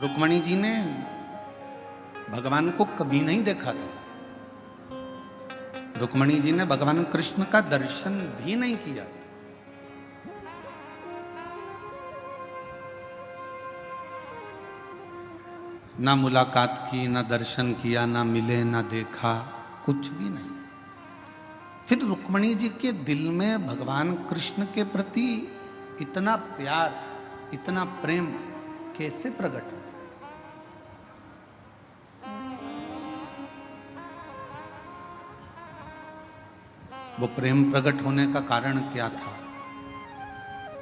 रुक्मणी जी ने भगवान को कभी नहीं देखा था। रुक्मणी जी ने भगवान कृष्ण का दर्शन भी नहीं किया था। ना मुलाकात की, ना दर्शन किया, ना मिले, ना देखा, कुछ भी नहीं। फिर रुक्मणी जी के दिल में भगवान कृष्ण के प्रति इतना प्यार, इतना प्रेम कैसे प्रकट हुआ? वो प्रेम प्रकट होने का कारण क्या था?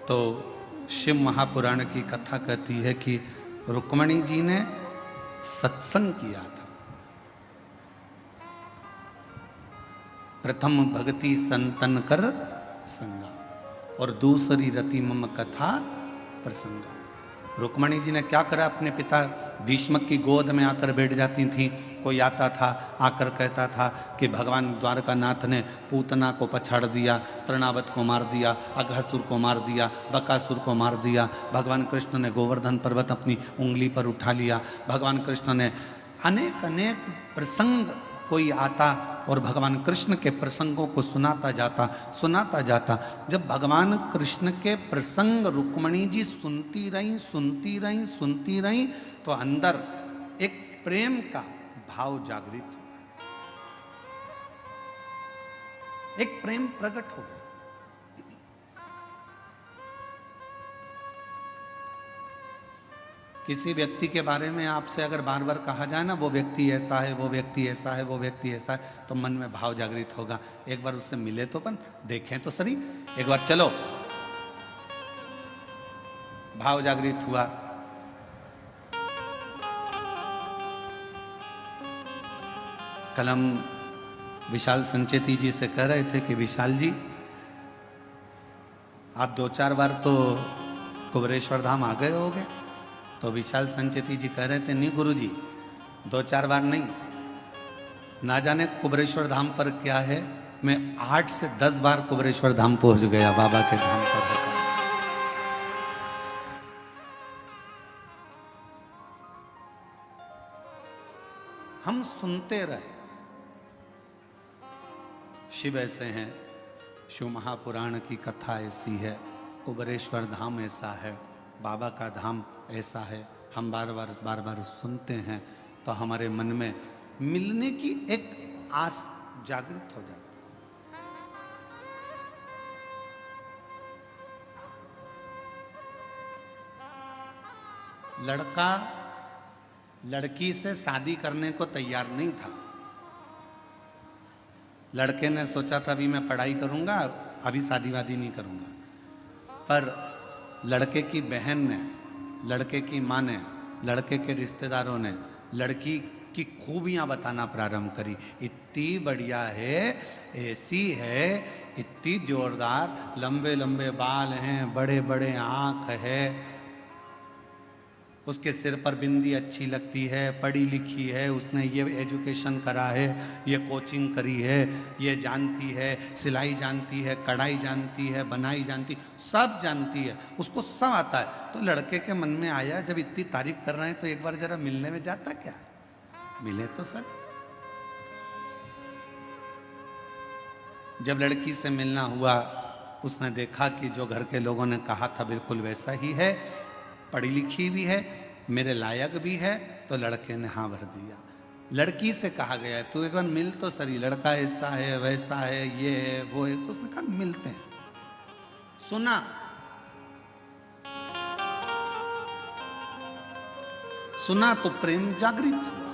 तो शिव महापुराण की कथा कहती है कि रुक्मणी जी ने सत्संग किया था। प्रथम भक्ति संतन कर संगा और दूसरी रति मम कथा प्रसंगा। रुक्मणी जी ने क्या करा? अपने पिता भीष्म की गोद में आकर बैठ जाती थी। कोई आता था, आकर कहता था कि भगवान द्वारकानाथ ने पूतना को पछाड़ दिया, तृणावत को मार दिया, अघासुर को मार दिया, बकासुर को मार दिया। भगवान कृष्ण ने गोवर्धन पर्वत अपनी उंगली पर उठा लिया। भगवान कृष्ण ने अनेक अनेक प्रसंग, कोई आता और भगवान कृष्ण के प्रसंगों को सुनाता जाता। जब भगवान कृष्ण के प्रसंग रुक्मणी जी सुनती रहीं तो अंदर एक प्रेम का भाव जागृत हुआ, एक प्रेम प्रकट हो गया। किसी व्यक्ति के बारे में आपसे अगर बार बार कहा जाए ना, वो व्यक्ति ऐसा है, वो व्यक्ति ऐसा है, वो व्यक्ति ऐसा है, तो मन में भाव जागृत होगा। एक बार उससे मिले तो अपन देखें तो सही, एक बार चलो। भाव जागृत हुआ। कल हम विशाल संचेती जी से कह रहे थे कि विशाल जी, आप 2-4 बार तो कुबरेश्वर धाम आ गए होगे। तो विशाल संचेती जी कह रहे थे, नहीं गुरु जी, 2-4 बार नहीं, ना जाने कुबरेश्वर धाम पर क्या है, मैं 8 से 10 बार कुबरेश्वर धाम पहुंच गया बाबा के धाम पर। हम सुनते रहे, शिव ऐसे हैं, शिव महापुराण की कथा ऐसी है, कुबरेश्वर धाम ऐसा है, बाबा का धाम ऐसा है। हम बार बार सुनते हैं तो हमारे मन में मिलने की एक आस जागृत हो जाती। लड़का लड़की से शादी करने को तैयार नहीं था। लड़के ने सोचा था अभी मैं पढ़ाई करूंगा, अभी शादी वादी नहीं करूंगा। पर लड़के की बहन ने, लड़के की माँ ने, लड़के के रिश्तेदारों ने लड़की की खूबियां बताना प्रारंभ करी। इतनी बढ़िया है, ऐसी है, इतनी जोरदार, लंबे लंबे बाल हैं, बड़े बड़े आँख है, उसके सिर पर बिंदी अच्छी लगती है, पढ़ी लिखी है, उसने ये एजुकेशन करा है, ये कोचिंग करी है, ये जानती है, सिलाई जानती है, कढ़ाई जानती है, बनाई जानती, सब जानती है, उसको सब आता है। तो लड़के के मन में आया, जब इतनी तारीफ कर रहे हैं तो एक बार जरा मिलने में जाता क्या है, मिले तो सर। जब लड़की से मिलना हुआ, उसने देखा कि जो घर के लोगों ने कहा था बिल्कुल वैसा ही है, पढ़ी लिखी भी है, मेरे लायक भी है। तो लड़के ने हाँ भर दिया। लड़की से कहा गया तू एक बार मिल तो सही, लड़का ऐसा है, वैसा है, ये है, वो है। तो उसने कहा मिलते हैं। सुना, सुना तो प्रेम जागृत हुआ।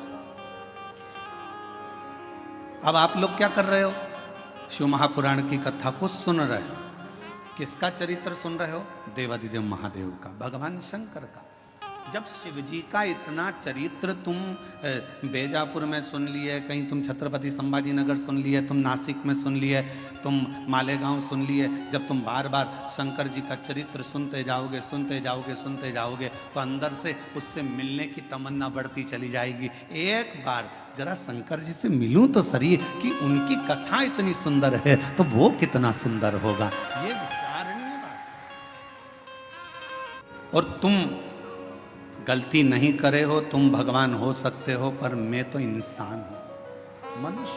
अब आप लोग क्या कर रहे हो? शिव महापुराण की कथा को सुन रहे हो। किसका चरित्र सुन रहे हो? देवादिदेव महादेव का, भगवान शंकर का। जब शिव जी का इतना चरित्र तुम बेजापुर में सुन लिए, कहीं तुम छत्रपति संभाजी नगर सुन लिए, तुम नासिक में सुन लिए, तुम मालेगांव सुन लिए, जब तुम बार बार शंकर जी का चरित्र सुनते जाओगे तो अंदर से उससे मिलने की तमन्ना बढ़ती चली जाएगी। एक बार जरा शंकर जी से मिलूं तो सही, कि उनकी कथा इतनी सुंदर है तो वो कितना सुंदर होगा, ये विचारणीय बात। और तुम गलती नहीं करे हो तुम भगवान हो सकते हो, पर मैं तो इंसान हूं, मनुष्य।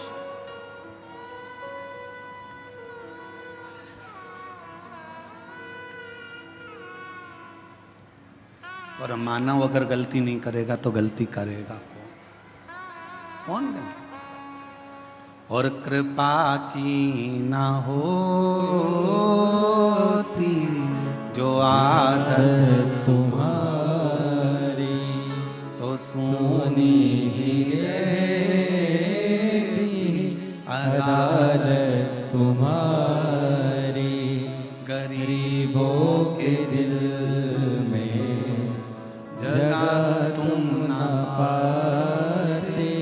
और मानव अगर गलती नहीं करेगा तो गलती करेगा कौन गलती? और कृपा की ना होती जो आदत तुम्हारी, तो सुनी ही अदालत तुम्हारी। गरीबों के दिल में जगह तुम ना पाते,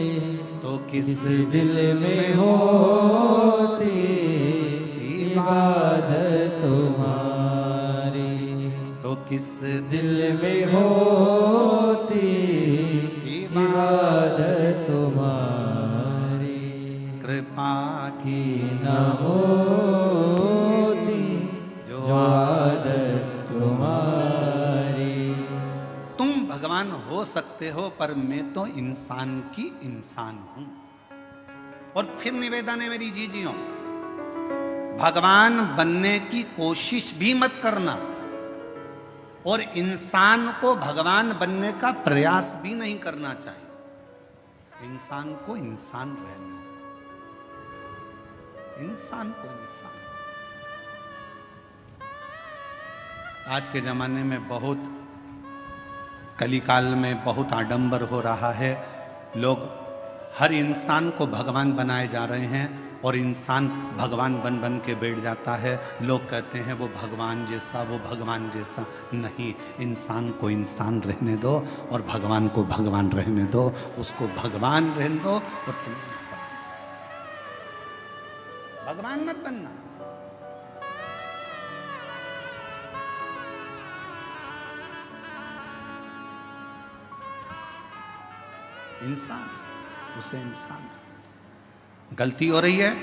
तो किस दिल में होती इबादत तुम्हारी, तो किस दिल में होती इबादत तुम्हारी। कृपा की न होती जो आदत तुम्हारी। तुम भगवान हो सकते हो, पर मैं तो इंसान की इंसान हूं। और फिर निवेदन है मेरी जीजियों, भगवान बनने की कोशिश भी मत करना, और इंसान को भगवान बनने का प्रयास भी नहीं करना चाहिए। इंसान को इंसान रहने दो, इंसान को इंसान। आज के जमाने में बहुत, कलिकाल में बहुत आडंबर हो रहा है। लोग हर इंसान को भगवान बनाए जा रहे हैं, और इंसान भगवान बन बन के बैठ जाता है। लोग कहते हैं वो भगवान जैसा, वो भगवान जैसा। नहीं, इंसान को इंसान रहने दो और भगवान को भगवान रहने दो। उसको भगवान रहने दो और तुम इंसान, भगवान मत बनना। इंसान, उसे इंसान। गलती हो रही है,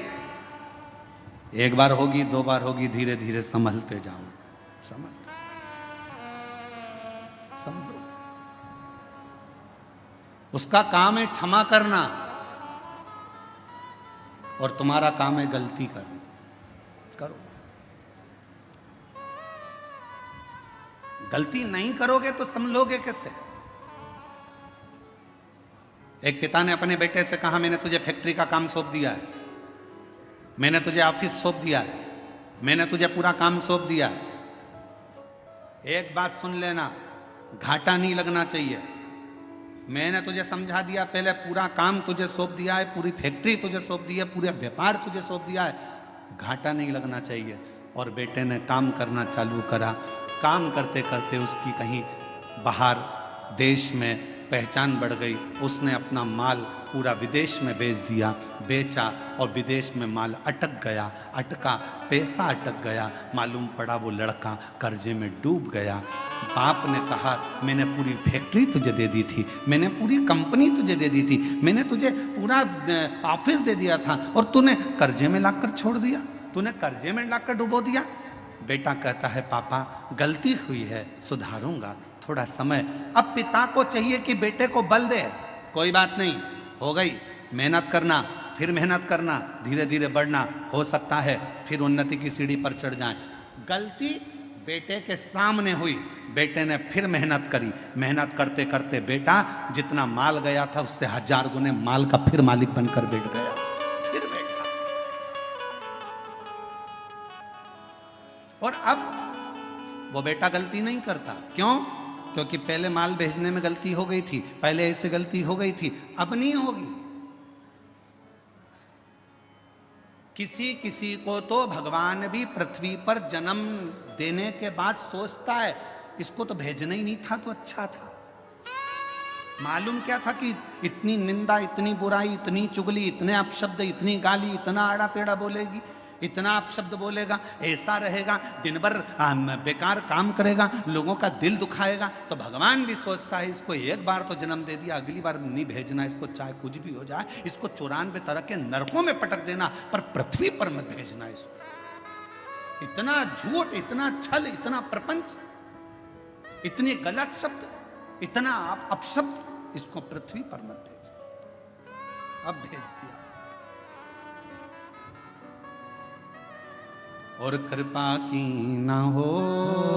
एक बार होगी, दो बार होगी, धीरे धीरे संभलते जाओ, समझो। उसका काम है क्षमा करना, और तुम्हारा काम है गलती करना। करो। गलती नहीं करोगे तो समझोगे कैसे? एक पिता ने अपने बेटे से कहा, मैंने तुझे फैक्ट्री का काम सौंप दिया है, मैंने तुझे ऑफिस सौंप दिया है, मैंने तुझे पूरा काम सौंप दिया है। एक बात सुन लेना, घाटा नहीं लगना चाहिए। मैंने तुझे समझा दिया, पहले पूरा काम तुझे सौंप दिया है, पूरी फैक्ट्री तुझे सौंप दी है, पूरा व्यापार तुझे सौंप दिया है, घाटा नहीं लगना चाहिए। और बेटे ने काम करना चालू करा। काम करते करते उसकी कहीं बाहर देश में पहचान बढ़ गई। उसने अपना माल पूरा विदेश में बेच दिया, बेचा, और विदेश में माल अटक गया, अटका, पैसा अटक गया। मालूम पड़ा वो लड़का कर्जे में डूब गया। बाप ने कहा, मैंने पूरी फैक्ट्री तुझे दे दी थी, मैंने पूरी कंपनी तुझे दे दी थी, मैंने तुझे पूरा ऑफिस दे दिया था, और तूने कर्जे में लाकर छोड़ दिया, तूने कर्जे में लाकर डुबो दिया। बेटा कहता है, पापा गलती हुई है, सुधारूंगा, थोड़ा समय। अब पिता को चाहिए कि बेटे को बल दे, कोई बात नहीं, हो गई, मेहनत करना, फिर मेहनत करना, धीरे धीरे बढ़ना, हो सकता है फिर उन्नति की सीढ़ी पर चढ़ जाए। गलती बेटे के सामने हुई, बेटे ने फिर मेहनत करी। मेहनत करते करते बेटा जितना माल गया था उससे 1000 गुने माल का फिर मालिक बनकर बैठ गया। फिर बेटा, और अब वो बेटा गलती नहीं करता। क्यों? क्योंकि पहले माल भेजने में गलती हो गई थी, पहले ऐसे गलती हो गई थी, अब नहीं होगी। किसी किसी को तो भगवान भी पृथ्वी पर जन्म देने के बाद सोचता है, इसको तो भेजना ही नहीं था तो अच्छा था। मालूम क्या था कि इतनी निंदा, इतनी बुराई, इतनी चुगली, इतने अपशब्द, इतनी गाली, इतना आड़ा टेढ़ा बोलेगी, इतना अपशब्द बोलेगा, ऐसा रहेगा, दिन भर बेकार काम करेगा, लोगों का दिल दुखाएगा। तो भगवान भी सोचता है, इसको एक बार तो जन्म दे दिया, अगली बार नहीं भेजना, इसको चाहे कुछ भी हो जाए, इसको 94 तरह के नरकों में पटक देना, पर पृथ्वी पर मत भेजना इसको। इतना झूठ, इतना छल, इतना प्रपंच, इतने गलत शब्द, इतना आप अपशब्द इसको पृथ्वी पर मत भेज। अब भेज दिया। और कृपा की ना होती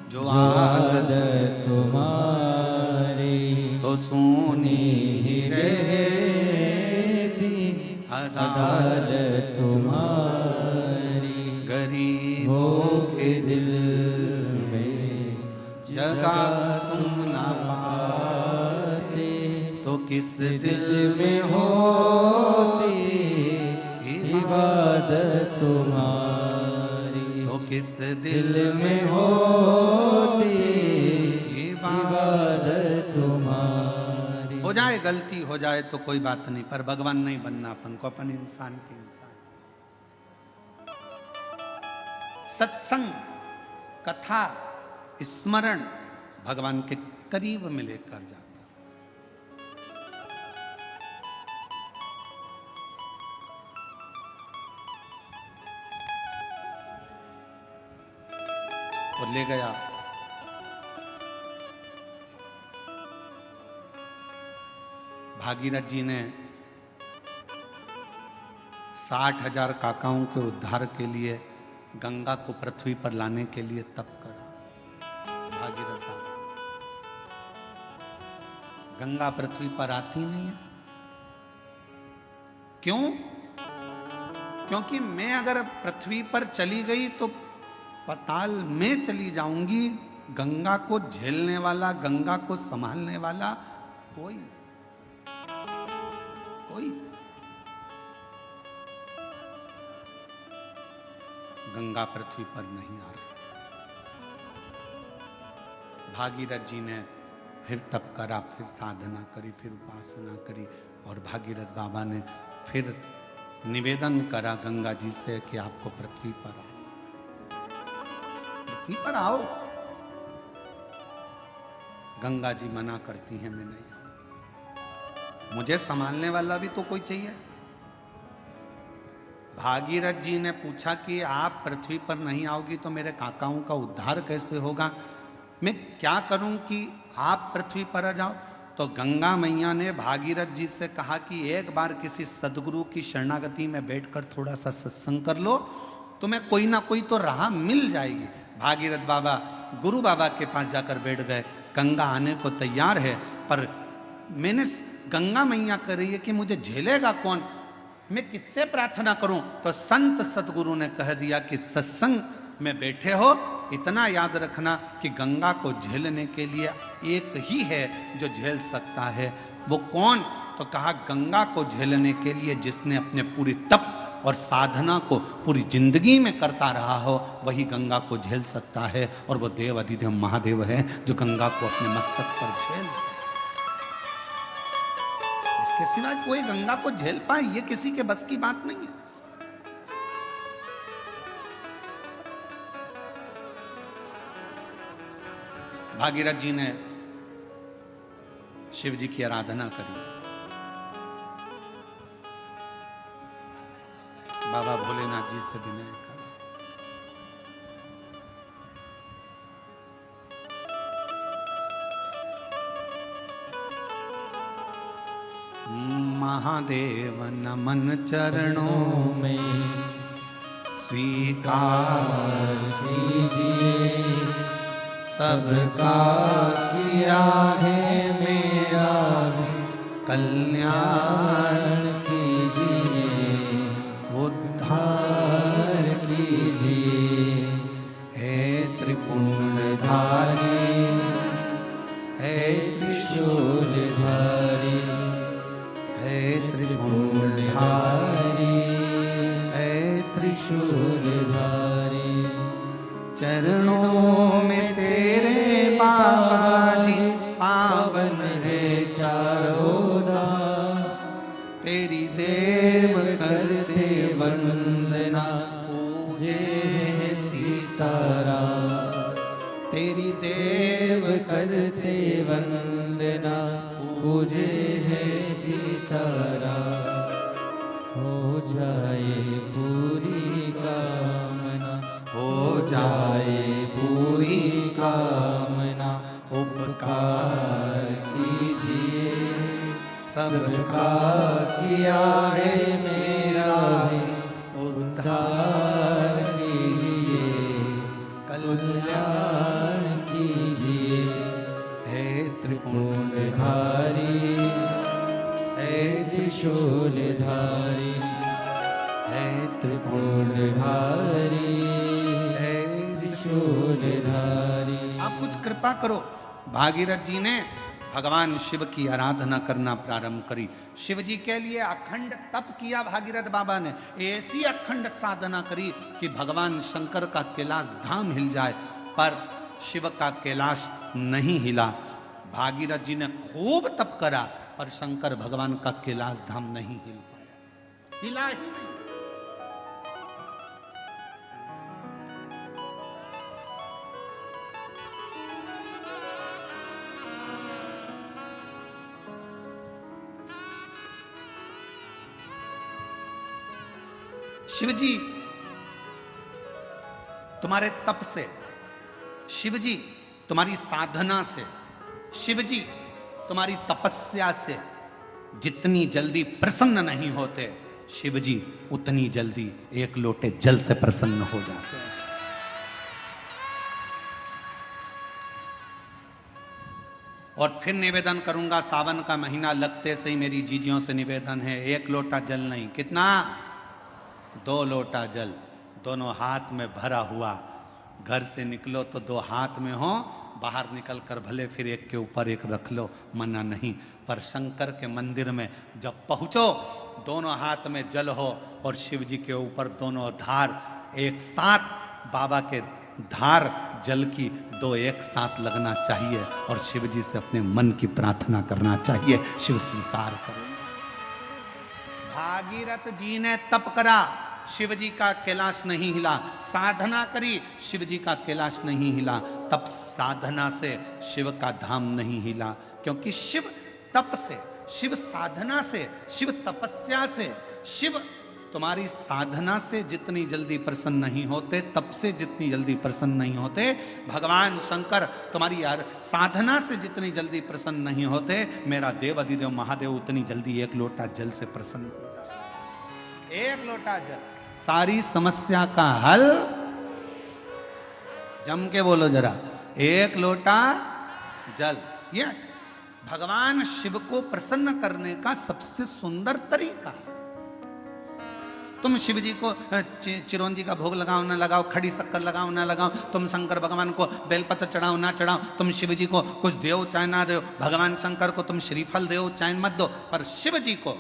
जो आदत तुम्हारी, तो सोनी ही रहती अदालत तुम्हारी। गरीबों के दिल में जगह तुम ना पाते, तो किस दिल में होती इबादत तुम्हारी, तो किस दिल में होती इबादत तुम्हारी। हो जाए गलती हो जाए तो कोई बात नहीं, पर भगवान नहीं बनना अपन को, अपन इंसान के इंसान। सत्संग, कथा, स्मरण भगवान के करीब में लेकर जाता। और ले गया। भागीरथ जी ने 60,000 काकाओं के उद्धार के लिए गंगा को पृथ्वी पर लाने के लिए तप करा। भागीरथ बाबा, गंगा पृथ्वी पर आती नहीं है। क्यों? क्योंकि मैं अगर पृथ्वी पर चली गई तो पाताल में चली जाऊंगी। गंगा को झेलने वाला, गंगा को संभालने वाला कोई गंगा पृथ्वी पर नहीं आ रही। भागीरथ जी ने फिर तप करा, फिर साधना करी, फिर उपासना करी, और भागीरथ बाबा ने फिर निवेदन करा गंगा जी से कि आपको पृथ्वी पर आओ, पृथ्वी पर आओ। गंगा जी मना करती हैं, मैं नहीं आऊं, मुझे संभालने वाला भी तो कोई चाहिए। भागीरथ जी ने पूछा कि आप पृथ्वी पर नहीं आओगी तो मेरे काकाओं का उद्धार कैसे होगा? मैं क्या करूं कि आप पृथ्वी पर आ जाओ? तो गंगा मैया ने भागीरथ जी से कहा कि एक बार किसी सदगुरु की शरणागति में बैठकर थोड़ा सा सत्संग कर लो, तुम्हें कोई ना कोई तो राह मिल जाएगी। भागीरथ बाबा गुरु बाबा के पास जाकर बैठ गए। गंगा आने को तैयार है, पर मैंने गंगा मैया कह रही है कि मुझे झेलेगा कौन, मैं किससे प्रार्थना करूं? तो संत सतगुरु ने कह दिया कि सत्संग में बैठे हो, इतना याद रखना कि गंगा को झेलने के लिए एक ही है जो झेल सकता है। वो कौन? तो कहा गंगा को झेलने के लिए जिसने अपने पूरी तप और साधना को पूरी जिंदगी में करता रहा हो, वही गंगा को झेल सकता है। और वो देव अधिदेव महादेव है जो गंगा को अपने मस्तक पर झेल सकता। इसके सिवाय कोई गंगा को झेल पाए ये किसी के बस की बात नहीं है। भागीरथ जी ने शिव जी की आराधना करी। बाबा भोलेनाथ जी से विनय करा। महादेव नमन चरणों में स्वीकार कीजिए, सबका किया है मेरा कल्याण कीजिए, उद्धार कीजिए। हे त्रिपुंडधारी, हे त्रिशूलधारी, हे त्रिपुंडधारी, हे त्रिशूलधारी। चरणों में तेरे बाबा जी पावन है चारों धाम। तेरी देव करते वंदना, पूजे सीताराम। तेरी देव करते वंदना, पूजे है सीताराम। हो जाए पूरी कामना, हो जाए पूरी कामना। उपकार कीजिए, सबका किया है मेरा उद्धार कीजिए, कल्याण कीजिए। हे त्रिपुंडधारी, हे त्रिशूलधारी, हे त्रिपुंडधारी, हे त्रिशूलधारी। आप कुछ कृपा करो। भागीरथ जी ने भगवान शिव की आराधना करना प्रारंभ करी। शिव जी के लिए अखंड तप किया भागीरथ बाबा ने। ऐसी अखंड साधना करी कि भगवान शंकर का कैलाश धाम हिल जाए, पर शिव का कैलाश नहीं हिला। भागीरथ जी ने खूब तप करा, पर शंकर भगवान का कैलाश धाम नहीं हिल पाया, हिला ही नहीं। शिव जी तुम्हारे तप से, शिव जी तुम्हारी साधना से, शिव जी तुम्हारी तपस्या से जितनी जल्दी प्रसन्न नहीं होते, शिव जी उतनी जल्दी एक लोटे जल से प्रसन्न हो जाते हैं। और फिर निवेदन करूंगा, सावन का महीना लगते से ही मेरी जीजियों से निवेदन है, एक लोटा जल नहीं, कितना? 2 लोटा जल, दोनों हाथ में भरा हुआ। घर से निकलो तो 2 हाथ में हो, बाहर निकल कर भले फिर एक के ऊपर एक रख लो, मना नहीं। पर शंकर के मंदिर में जब पहुंचो, दोनों हाथ में जल हो और शिव जी के ऊपर दोनों धार एक साथ, बाबा के धार जल की 2 एक साथ लगना चाहिए और शिव जी से अपने मन की प्रार्थना करना चाहिए, शिव स्वीकार करो। भागीरथ जी ने तप करा, शिव जी का कैलाश नहीं हिला। साधना करी, शिव जी का कैलाश नहीं हिला। तप साधना से शिव का धाम नहीं हिला, क्योंकि शिव तप से, शिव साधना से, शिव तपस्या से, शिव तुम्हारी साधना से जितनी जल्दी प्रसन्न नहीं होते, तप से जितनी जल्दी प्रसन्न नहीं होते, भगवान शंकर तुम्हारी यार साधना से जितनी जल्दी प्रसन्न नहीं होते, मेरा देव अधिदेव महादेव उतनी जल्दी एक लोटा जल से प्रसन्न हो जाते। एक लोटा जल, सारी समस्या का हल। जम के बोलो जरा, एक लोटा जल। ये भगवान शिव को प्रसन्न करने का सबसे सुंदर तरीका है। तुम शिव जी को चिरौंजी का भोग लगाओ ना लगाओ, खड़ी शक्कर लगाओ ना लगाओ, तुम शंकर भगवान को बेलपत्र चढ़ाओ ना चढ़ाओ, तुम शिव जी को कुछ दो चाहे ना दो, भगवान शंकर को तुम श्रीफल दो चाहे मत दो, पर शिव जी को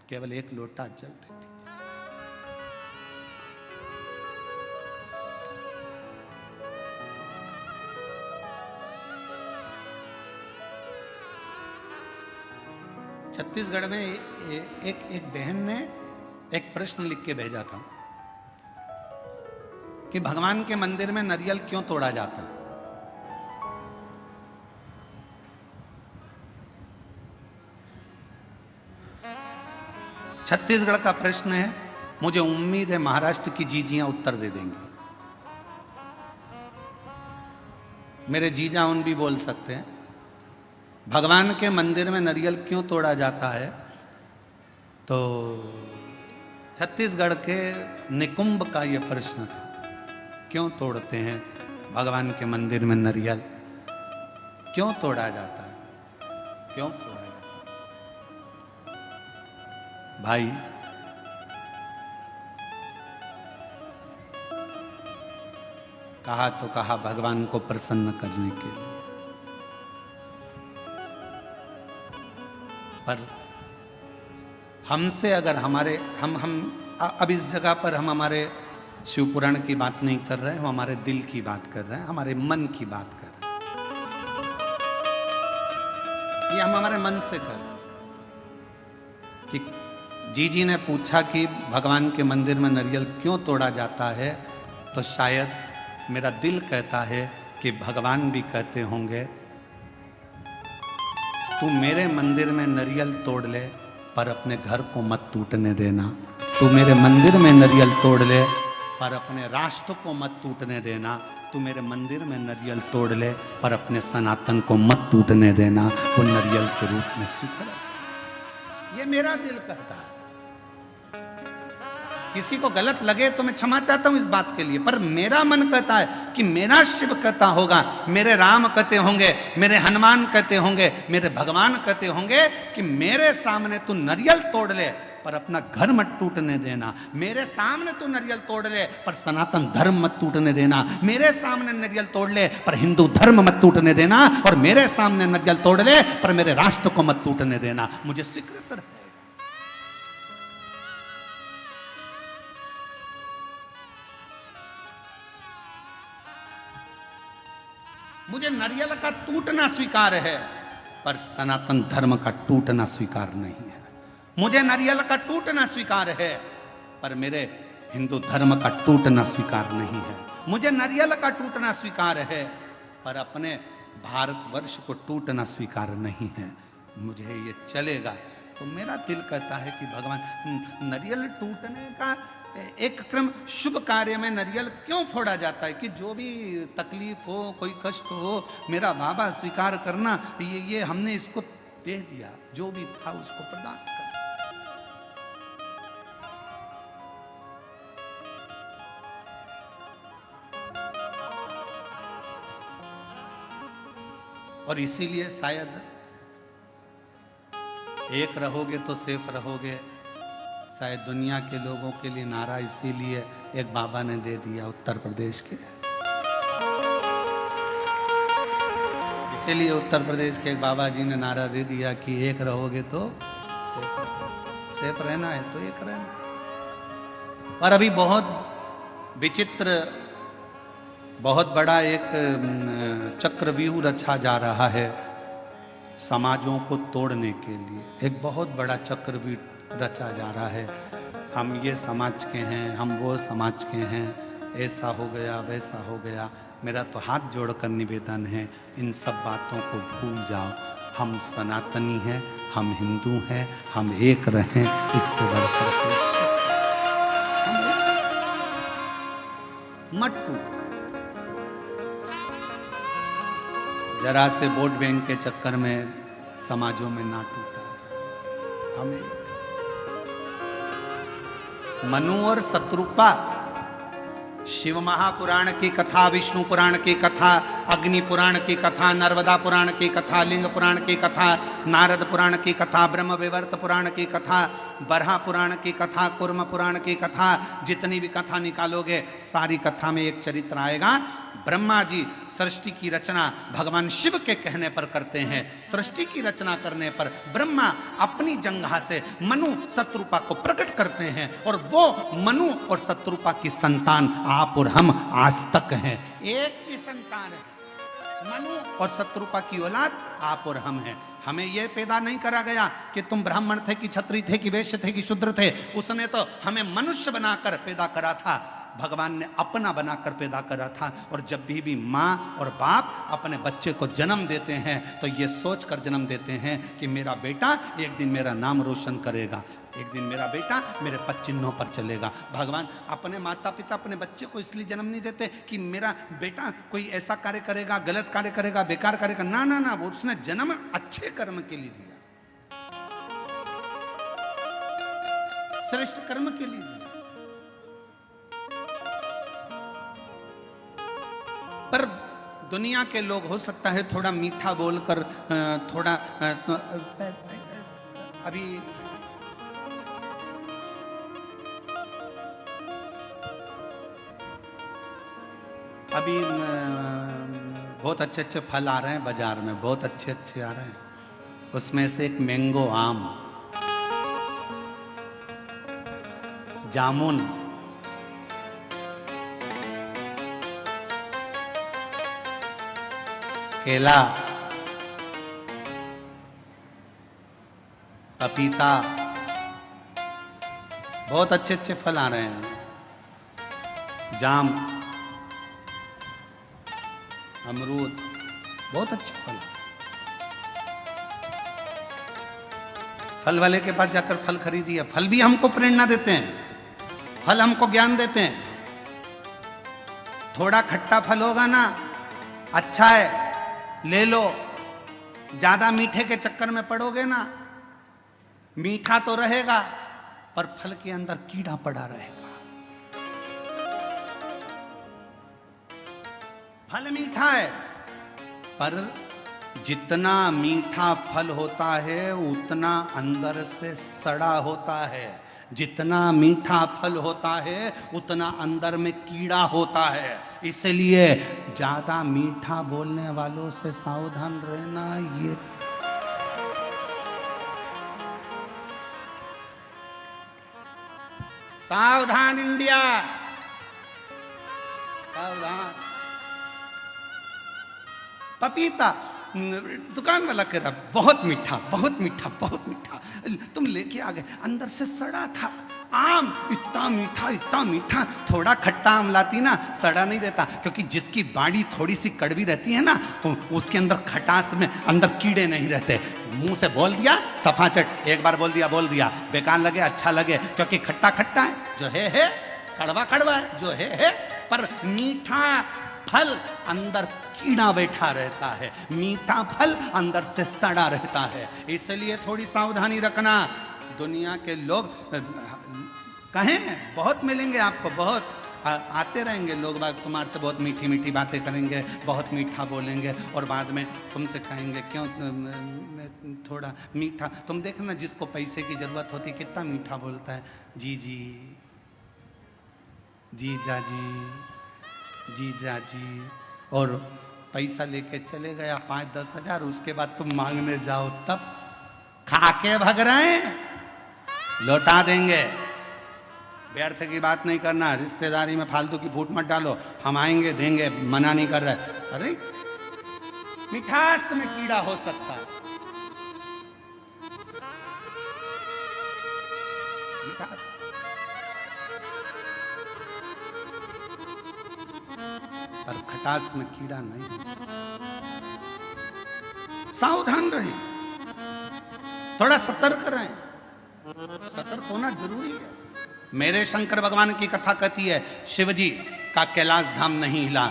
केवल एक लोटा जल देती। छत्तीसगढ़ में एक बहन ने एक प्रश्न लिख के भेजा था कि भगवान के मंदिर में नारियल क्यों तोड़ा जाता है। छत्तीसगढ़ का प्रश्न है, मुझे उम्मीद है महाराष्ट्र की जीजियां उत्तर दे देंगी। मेरे जीजा उन भी बोल सकते हैं, भगवान के मंदिर में नारियल क्यों तोड़ा जाता है। तो छत्तीसगढ़ के निकुंभ का यह प्रश्न था, क्यों तोड़ते हैं भगवान के मंदिर में नारियल, क्यों तोड़ा जाता है, क्यों तोड़ा जाता है। भाई कहा तो कहा भगवान को प्रसन्न करने के लिए, पर हमसे अगर हमारे हम अब इस जगह पर हम हमारे शिव पुराण की बात नहीं कर रहे हैं, हम हमारे दिल की बात कर रहे हैं, हमारे मन की बात कर रहे हैं। ये हम हमारे मन से कर रहे हैं कि जीजी ने पूछा कि भगवान के मंदिर में नारियल क्यों तोड़ा जाता है, तो शायद मेरा दिल कहता है कि भगवान भी कहते होंगे, तू मेरे मंदिर में नारियल तोड़ ले पर अपने घर को मत टूटने देना, तू मेरे मंदिर में नारियल तोड़ ले पर अपने राष्ट्र को मत टूटने देना, तू मेरे मंदिर में नारियल तोड़ ले, पर अपने सनातन को मत टूटने देना, वो नारियल के रूप में स्वीकार। ये मेरा दिल कहता है। किसी को गलत लगे तो मैं क्षमा चाहता हूं इस बात के लिए, पर मेरा मन कहता है कि मेरा शिव कहता होगा, मेरे राम कहते होंगे, मेरे हनुमान कहते होंगे, मेरे भगवान कहते होंगे कि मेरे सामने तू नारियल तोड़ ले, पर अपना घर मत टूटने देना। मेरे सामने तू नारियल तोड़ ले, पर सनातन धर्म मत टूटने देना। मेरे सामने नारियल तोड़ ले, पर हिंदू धर्म मत टूटने देना। और मेरे सामने नारियल तोड़ ले, पर मेरे राष्ट्र को मत टूटने देना। मुझे स्वीकृत रहे। मुझे नारियल का टूटना स्वीकार है, पर सनातन धर्म का टूटना स्वीकार नहीं है। मुझे नारियल का टूटना स्वीकार है, पर मेरे हिंदू धर्म का टूटना स्वीकार नहीं है। मुझे नारियल का टूटना स्वीकार है, पर अपने भारतवर्ष को टूटना स्वीकार नहीं है। मुझे ये चलेगा। तो मेरा दिल कहता है कि भगवान, नारियल टूटने का एक क्रम, शुभ कार्य में नारियल क्यों फोड़ा जाता है कि जो भी तकलीफ हो, कोई कष्ट हो, मेरा बाबा स्वीकार करना, ये हमने इसको दे दिया, जो भी था उसको प्रदान कर। और इसीलिए शायद एक रहोगे तो सेफ रहोगे, शायद दुनिया के लोगों के लिए नारा इसीलिए एक बाबा ने दे दिया उत्तर प्रदेश के। इसीलिए उत्तर प्रदेश के एक बाबा जी ने नारा दे दिया कि एक रहोगे तो सेफ रहना है तो एक रहना। और अभी बहुत विचित्र, बहुत बड़ा एक चक्रव्यूह रचा जा रहा है समाजों को तोड़ने के लिए। एक बहुत बड़ा चक्रव्यूह रचा जा रहा है। हम ये समाज के हैं, हम वो समाज के हैं, ऐसा हो गया, वैसा हो गया। मेरा तो हाथ जोड़कर निवेदन है, इन सब बातों को भूल जाओ। हम सनातनी हैं, हम हिंदू हैं, हम एक रहें, इससे बढ़कर मत टूटो। जरा से वोट बैंक के चक्कर में समाजों में ना टूटा जाए। हमें मनु और शत्रुपा, शिव महापुराण की कथा, विष्णु पुराण की कथा, अग्नि पुराण की कथा, नर्मदा पुराण की कथा, लिंग पुराण की कथा, नारद पुराण की कथा, ब्रह्म विवर्त पुराण की कथा, बरहा पुराण की कथा, कुर्म पुराण की कथा, जितनी भी कथा निकालोगे सारी कथा में एक चरित्र आएगा। ब्रह्मा जी सृष्टि की रचना भगवान शिव के कहने पर करते हैं। सृष्टि की रचना करने पर ब्रह्मा अपनी जंघा से मनु शत्रुपा को प्रकट करते हैं, और वो मनु और शत्रुपा की संतान आप और हम आज तक हैं। एक ही संतान है, मनु और शत्रुपा की औलाद आप और हम हैं। हमें यह पैदा नहीं करा गया कि तुम ब्राह्मण थे कि क्षत्रिय थे कि वैश्य थे कि शूद्र थे। उसने तो हमें मनुष्य बनाकर पैदा करा था। भगवान ने अपना बनाकर पैदा करा था। और जब भी माँ और बाप अपने बच्चे को जन्म देते हैं तो ये सोचकर जन्म देते हैं कि मेरा बेटा एक दिन मेरा नाम रोशन करेगा, एक दिन मेरा बेटा मेरे पद चिन्हों पर चलेगा। भगवान अपने माता पिता अपने बच्चे को इसलिए जन्म नहीं देते कि मेरा बेटा कोई ऐसा कार्य करेगा, गलत कार्य करेगा, बेकार कार्य करेगा। ना ना ना, वो उसने जन्म अच्छे कर्म के लिए दिया, श्रेष्ठ कर्म के लिए दिया। पर दुनिया के लोग हो सकता है थोड़ा मीठा बोलकर थोड़ा अभी बहुत अच्छे अच्छे फल आ रहे हैं बाजार में, बहुत अच्छे अच्छे आ रहे हैं। उसमें से एक मैंगो आम, जामुन, केला, पपीता, बहुत अच्छे अच्छे फल आ रहे हैं। जाम, अमरूद, बहुत अच्छे फल। फल वाले के पास जाकर फल खरीदिए। फल भी हमको प्रेरणा देते हैं, फल हमको ज्ञान देते हैं। थोड़ा खट्टा फल होगा ना, अच्छा है, ले लो। ज्यादा मीठे के चक्कर में पड़ोगे ना, मीठा तो रहेगा पर फल के अंदर कीड़ा पड़ा रहेगा। फल मीठा है पर जितना मीठा फल होता है उतना अंदर से सड़ा होता है। जितना मीठा फल होता है उतना अंदर में कीड़ा होता है। इसलिए ज्यादा मीठा बोलने वालों से सावधान रहना। ये सावधान इंडिया, सावधान। पपीता दुकान वाला कह रहा बहुत मीठा, बहुत मीठा, बहुत मीठा, तुम लेके आ गए, अंदर से सड़ा था। आम इतना मीठा, इतना मीठा, थोड़ा खट्टा आम लाती ना, सड़ा नहीं रहता, क्योंकि जिसकी बाड़ी थोड़ी सी कड़वी रहती है ना, तो उसके अंदर खटास में अंदर कीड़े नहीं रहते। मुंह से बोल दिया सफाचट, एक बार बोल दिया, बेकार लगे अच्छा लगे, क्योंकि खट्टा खट्टा है, जो है कड़वा कड़वा है, जो है पर मीठा फल अंदर कीड़ा बैठा रहता है, मीठा फल अंदर से सड़ा रहता है। इसलिए थोड़ी सावधानी रखना। दुनिया के लोग कहें बहुत मिलेंगे आपको, बहुत आते रहेंगे लोग बाग, तुम्हारे से बहुत मीठी मीठी बातें करेंगे, बहुत मीठा बोलेंगे और बाद में तुमसे कहेंगे क्यों थोड़ा मीठा। तुम देखना जिसको पैसे की जरूरत होती कितना मीठा बोलता है, जी जी, जीजा जी, जीजा जी, और पैसा लेके चले गया 5-10 हजार, उसके बाद तुम मांगने जाओ तब खाके भग रहे हैं, लौटा देंगे। व्यर्थ की बात नहीं करना, रिश्तेदारी में फालतू की फूट मत डालो, हम आएंगे देंगे, मना नहीं कर रहे। अरे मिठास में कीड़ा हो सकता है, मिठास। पर खटास में कीड़ा नहीं हो सकता। सावधान रहें, थोड़ा सतर्क रहें, सतर्क होना जरूरी है। मेरे शंकर भगवान की कथा कहती है, शिवजी का कैलाश धाम नहीं हिला,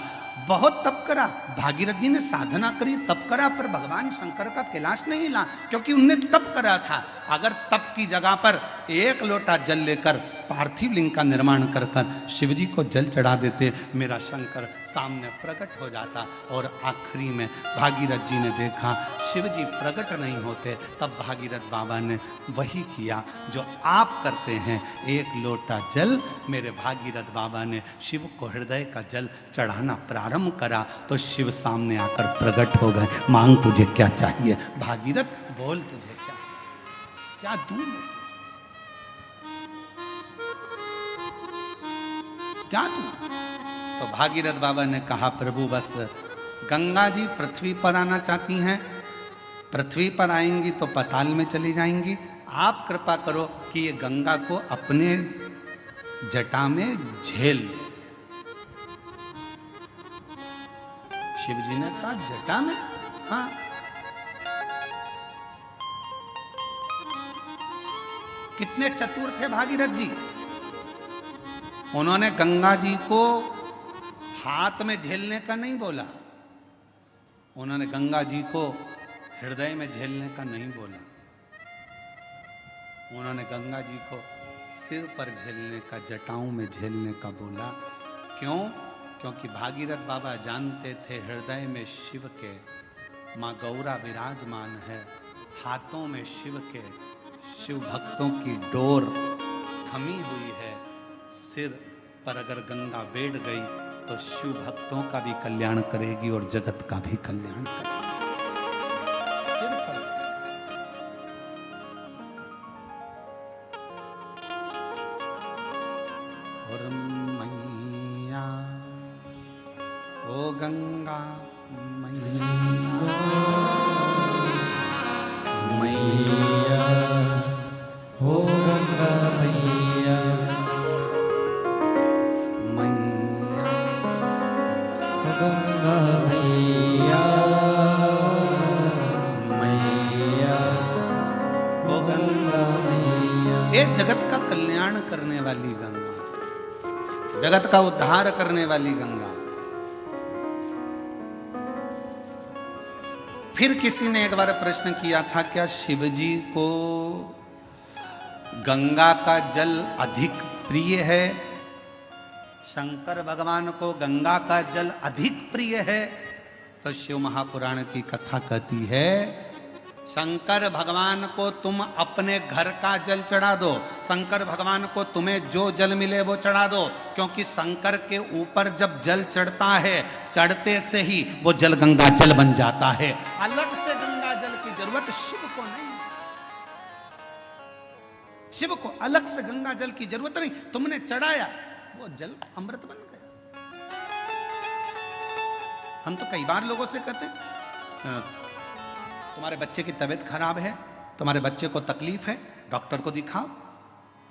बहुत तप करा, भागीरथ जी ने साधना करी, तप करा, पर भगवान शंकर का कैलाश नहीं हिला, क्योंकि उनने तप करा था। अगर तप की जगह पर एक लोटा जल लेकर पार्थिव लिंग का निर्माण कर कर शिवजी को जल चढ़ा देते, मेरा शंकर सामने प्रकट हो जाता। और आखिरी में भागीरथ जी ने देखा शिवजी प्रकट नहीं होते, तब भागीरथ बाबा ने वही किया जो आप करते हैं, एक लोटा जल मेरे भागीरथ बाबा ने शिव को हृदय का जल चढ़ाना प्रारंभ करा, तो शिव सामने आकर प्रकट हो गए। मांग तुझे क्या चाहिए भागीरथ, बोल तुझे क्या दूं, क्या दूं? तो भागीरथ बाबा ने कहा, प्रभु बस गंगा जी पृथ्वी पर आना चाहती हैं, पृथ्वी पर आएंगी तो पाताल में चली जाएंगी, आप कृपा करो कि ये गंगा को अपने जटा में झेल। शिव जी ने कहा जटा में, हाँ। कितने चतुर थे भागीरथ जी, उन्होंने गंगा जी को हाथ में झेलने का नहीं बोला, उन्होंने गंगा जी को हृदय में झेलने का नहीं बोला, उन्होंने गंगा जी को सिर पर झेलने का, जटाओं में झेलने का बोला। क्यों? क्योंकि भागीरथ बाबा जानते थे हृदय में शिव के माँ गौरा विराजमान है, हाथों में शिव के, शिव भक्तों की डोर थमी हुई है, सिर पर अगर गंगा बैठ गई तो शिव भक्तों का भी कल्याण करेगी और जगत का भी कल्याण करेगी। सिर पर और मैया ओ गंगा मैया, मैया हो गंगा मैया, मैया गंगा मैया, मैया हो गंगा मैया। ये जगत का कल्याण करने वाली गंगा, जगत का उद्धार करने वाली गंगा, फिर किसी ने एक बार प्रश्न किया था, क्या शिव जी को गंगा का जल अधिक प्रिय है? शंकर भगवान को गंगा का जल अधिक प्रिय है? तो शिव महापुराण की कथा कहती है, शंकर भगवान को तुम अपने घर का जल चढ़ा दो, शंकर भगवान को तुम्हें जो जल मिले वो चढ़ा दो, क्योंकि शंकर के ऊपर जब जल चढ़ता है, चढ़ते से ही वो जल गंगा जल बन जाता है। अलग से गंगा जल की जरूरत शिव को नहीं, शिव को अलग से गंगा जल की जरूरत नहीं। तुमने चढ़ाया, वो जल अमृत बन गया। हम तो कई बार लोगों से कहते, तुम्हारे बच्चे की तबीयत खराब है, तुम्हारे बच्चे को तकलीफ है, डॉक्टर को दिखाओ।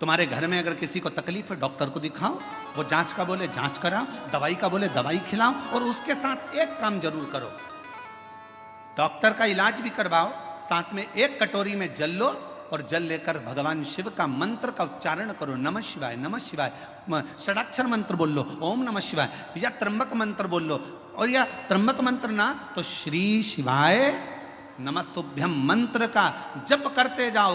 तुम्हारे घर में अगर किसी को तकलीफ है, डॉक्टर को दिखाओ। वो जांच का बोले जांच कराओ, दवाई का बोले दवाई खिलाओ, और उसके साथ एक काम जरूर करो, डॉक्टर का इलाज भी करवाओ, साथ में एक कटोरी में जल लो और जल लेकर भगवान शिव का मंत्र का उच्चारण करो। नमः शिवाय, नमः शिवाय, षडाक्षर मंत्र बोल लो, ओम नमः शिवाय, या त्र्यंबक मंत्र बोल लो, और या त्र्यंबक मंत्र ना तो श्री शिवाय नमस्तुभ्यम मंत्र का जप करते जाओ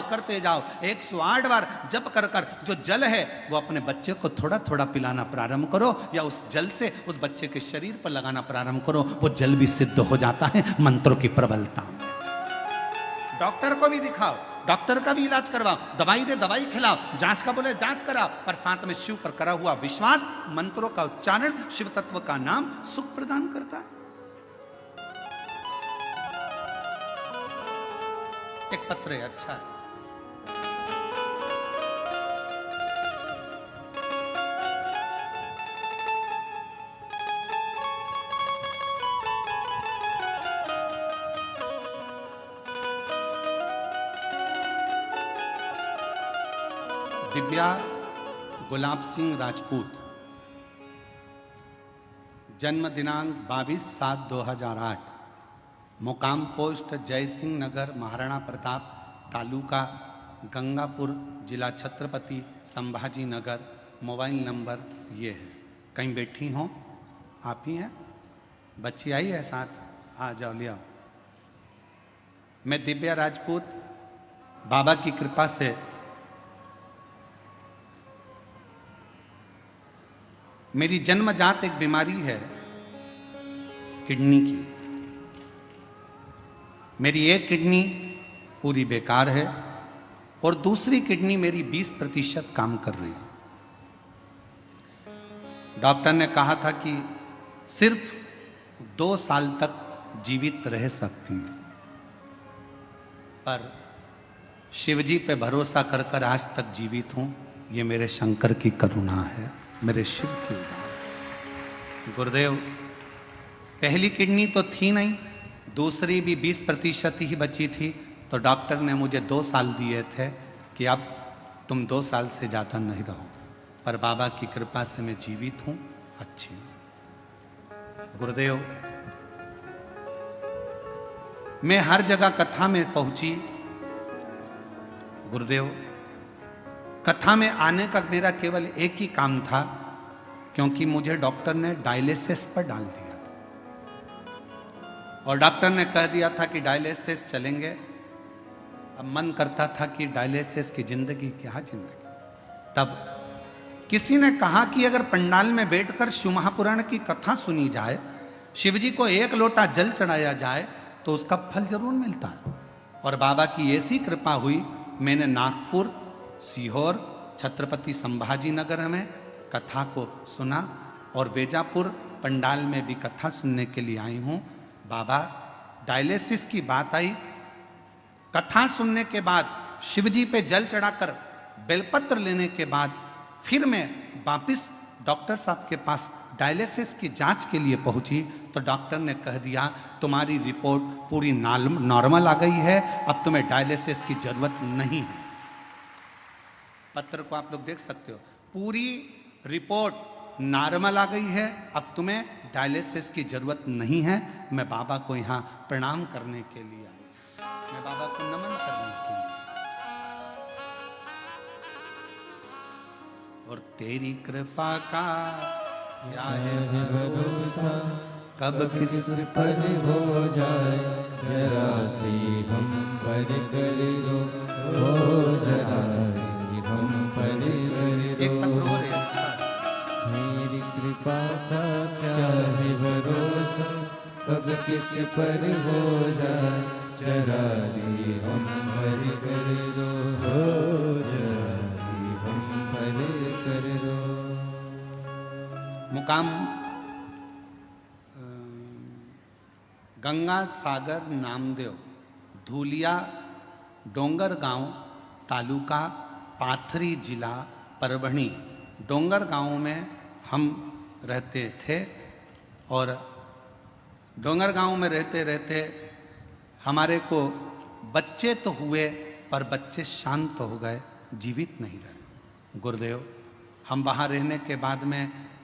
108 बार जप कर कर जो जल है वो अपने बच्चे को थोड़ा थोड़ा पिलाना प्रारंभ करो, या उस जल से उस बच्चे के शरीर पर लगाना प्रारंभ करो। वो जल भी सिद्ध हो जाता है मंत्रों की प्रबलता में। डॉक्टर को भी दिखाओ, डॉक्टर का भी इलाज करवाओ, दवाई दे दवाई खिलाओ, जांच का बोले जांच कराओ, पर साथ में शिव पर करा हुआ विश्वास, मंत्रों का उच्चारण, शिव तत्व का नाम सुख प्रदान करता है। एक पत्र है, अच्छा है। दिव्या गुलाब सिंह राजपूत, जन्म दिनांक 22/7/2008, मुकाम पोस्ट जय सिंह नगर, महाराणा प्रताप, तालुका गंगापुर, जिला छत्रपति संभाजी नगर। मोबाइल नंबर ये है। कहीं बैठी हो? आप ही हैं? बच्ची आई है साथ? आ जाओ, ले आओ। मैं दिव्या राजपूत, बाबा की कृपा से मेरी जन्मजात एक बीमारी है किडनी की। मेरी एक किडनी पूरी बेकार है और दूसरी किडनी मेरी 20% काम कर रही है। डॉक्टर ने कहा था कि सिर्फ 2 साल तक जीवित रह सकती है, पर शिवजी पे भरोसा कर कर आज तक जीवित हूं। ये मेरे शंकर की करुणा है, मेरे शिव की उदार। गुरुदेव, पहली किडनी तो थी नहीं, दूसरी भी 20% ही बची थी, तो डॉक्टर ने मुझे 2 साल दिए थे कि अब तुम 2 साल से ज़्यादा नहीं रहो, पर बाबा की कृपा से मैं जीवित हूँ, अच्छी हूँ। गुरुदेव, मैं हर जगह कथा में पहुंची। गुरुदेव, कथा में आने का मेरा केवल एक ही काम था, क्योंकि मुझे डॉक्टर ने डायलिसिस पर डाल दिया था, और डॉक्टर ने कह दिया था कि डायलिसिस चलेंगे। अब मन करता था कि डायलिसिस की जिंदगी क्या जिंदगी। तब किसी ने कहा कि अगर पंडाल में बैठकर शिव महापुराण की कथा सुनी जाए, शिवजी को 1 लोटा जल चढ़ाया जाए, तो उसका फल जरूर मिलता है। और बाबा की ऐसी कृपा हुई, मैंने नागपुर, सीहोर, छत्रपति संभाजी नगर में कथा को सुना, और वेजापुर पंडाल में भी कथा सुनने के लिए आई हूँ। बाबा, डायलिसिस की बात आई, कथा सुनने के बाद, शिवजी पे जल चढ़ाकर बेलपत्र लेने के बाद, फिर मैं वापिस डॉक्टर साहब के पास डायलिसिस की जांच के लिए पहुंची, तो डॉक्टर ने कह दिया तुम्हारी रिपोर्ट पूरी नॉर्मल आ गई है, अब तुम्हें डायलिसिस की जरूरत नहीं है। पत्र को आप लोग देख सकते हो, पूरी रिपोर्ट नॉर्मल आ गई है, अब तुम्हें डायलिसिस की जरूरत नहीं है। मैं बाबा को यहाँ प्रणाम करने के लिए आई, मैं बाबा को नमन करने के लिए। और तेरी कृपा का क्या है भरोसा, कब किस पर हो जाए जरा सी हम पर कर दो, ओ जरा सी हम पर कर एक पत्र दो। हो रहे अच्छा मेरी कृपा का क्या है भरोसा, कब किस पर हो जाए, जरा सी हम पर कर दो, हो जरा सी हम पर कर दो। मुकाम गंगा सागर नामदेव, धूलिया डोंगर गांव, तालुका पाथरी, जिला परभणी। डोंगर गांव में हम रहते थे और डोंगर गांव में रहते रहते हमारे को बच्चे तो हुए पर बच्चे शांत हो गए, जीवित नहीं रहे। गुरुदेव, हम वहाँ रहने के बाद में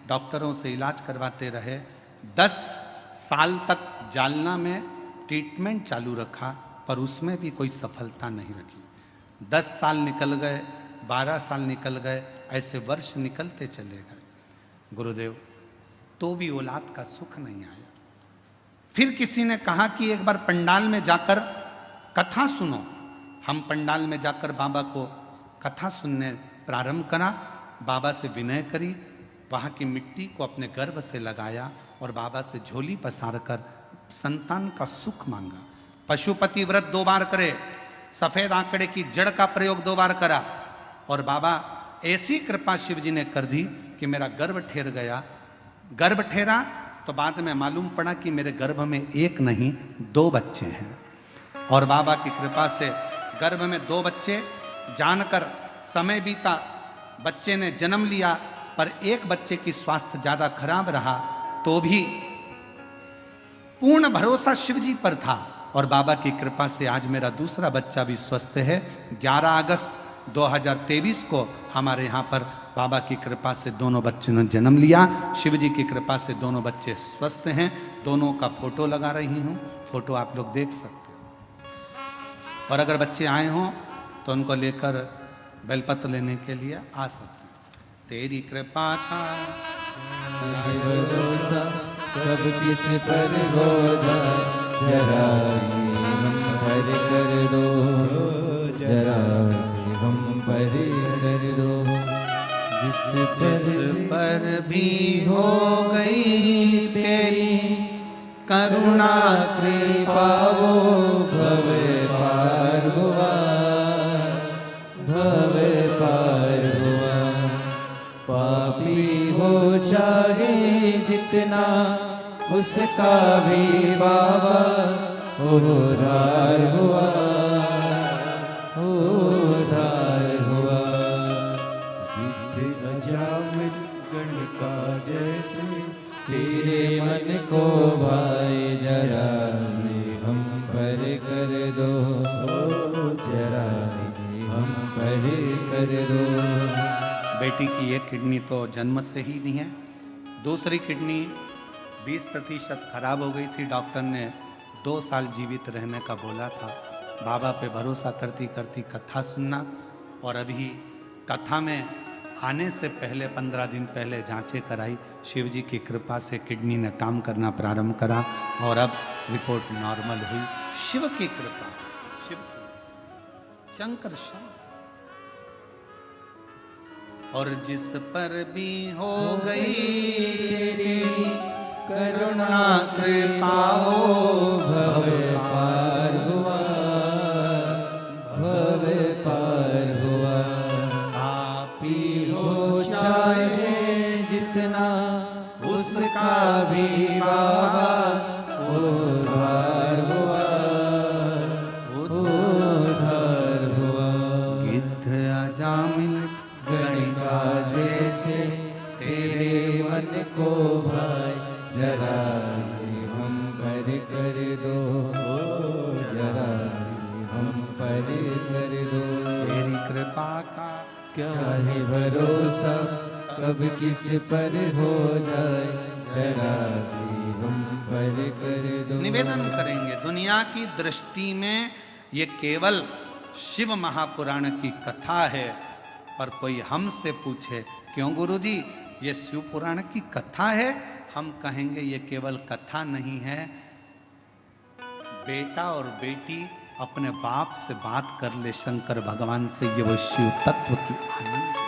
डॉक्टरों से इलाज करवाते रहे। 10 साल तक जालना में ट्रीटमेंट चालू रखा पर उसमें भी कोई सफलता नहीं रखी। 10 साल निकल गए, 12 साल निकल गए, ऐसे वर्ष निकलते चले गए। गुरुदेव, तो भी औलाद का सुख नहीं आया। फिर किसी ने कहा कि एक बार पंडाल में जाकर कथा सुनो। हम पंडाल में जाकर बाबा को कथा सुनने प्रारंभ करा। बाबा से विनय करी, वहाँ की मिट्टी को अपने गर्भ से लगाया और बाबा से झोली पसार कर संतान का सुख मांगा। पशुपति व्रत 2 बार करे, सफेद आंकड़े की जड़ का प्रयोग 2 बार करा और बाबा ऐसी कृपा शिव जी ने कर दी कि मेरा गर्भ ठहर गया। गर्भ ठहरा तो बाद में मालूम पड़ा कि मेरे गर्भ में 1 नहीं 2 बच्चे हैं और बाबा की कृपा से गर्भ में 2 बच्चे। जानकर समय बीता, बच्चे ने जन्म लिया पर एक बच्चे की स्वास्थ्य ज्यादा खराब रहा, तो भी पूर्ण भरोसा शिव जी पर था और बाबा की कृपा से आज मेरा दूसरा बच्चा भी स्वस्थ है। 11 अगस्त 2023 को हमारे यहाँ पर बाबा की कृपा से दोनों बच्चों ने जन्म लिया। शिव जी की कृपा से दोनों बच्चे स्वस्थ हैं। दोनों का फोटो लगा रही हूँ, फोटो आप लोग देख सकते हो। और अगर बच्चे आए हों तो उनको लेकर बेलपत्र लेने के लिए आ सकते हैं। तेरी कृपा का भरोसा, कब किस पर हो जाए, जरा सी हम पर कर दो, जरा सी हम पर कर दो। जिस पर भी हो गई तेरी करुणा कृपा, वो भव पार हुआ, भव पार हुआ। पापी हो चाहे जितना, उसका भी बाबा उद्धार हुआ, उद्धार हुआ। गिद्ध अजामिल गणका जैसे, तेरे मन को भाई, जरा सी हम पर कर दो, जरा सी हम पर कर दो। बेटी की एक किडनी तो जन्म से ही नहीं है, दूसरी किडनी 20% खराब हो गई थी। डॉक्टर ने 2 साल जीवित रहने का बोला था। बाबा पे भरोसा करती करती कथा सुनना और अभी कथा में आने से पहले 15 दिन पहले जांचें कराई। शिव जी की कृपा से किडनी ने काम करना प्रारंभ करा और अब रिपोर्ट नॉर्मल हुई। शिव की कृपा, शिव की, शंकर शंकर। और जिस पर भी हो गई तेरी करुणा कृपा, हो भव पार हुआ, भव पार हुआ। आपी हो चाहे जितना, उसका भी बाबा उद्धार हुआ, उद्धार हुआ। गिद्ध अजामिल गणिका जैसे, तेरे मन को भाई, जरा सी हम पर कर दो, जरा सी हम पर कर दो। तेरी कृपा का क्या है भरोसा, कब किस पर हो जाए, जरा सी हम पर कर दो। निवेदन करेंगे। दुनिया की दृष्टि में ये केवल शिव महापुराण की कथा है, पर कोई हमसे पूछे क्यों गुरुजी ये शिव पुराण की कथा है, हम कहेंगे ये केवल कथा नहीं है, बेटा और बेटी अपने बाप से बात कर ले शंकर भगवान से, ये वो शिव तत्व की आनंद है।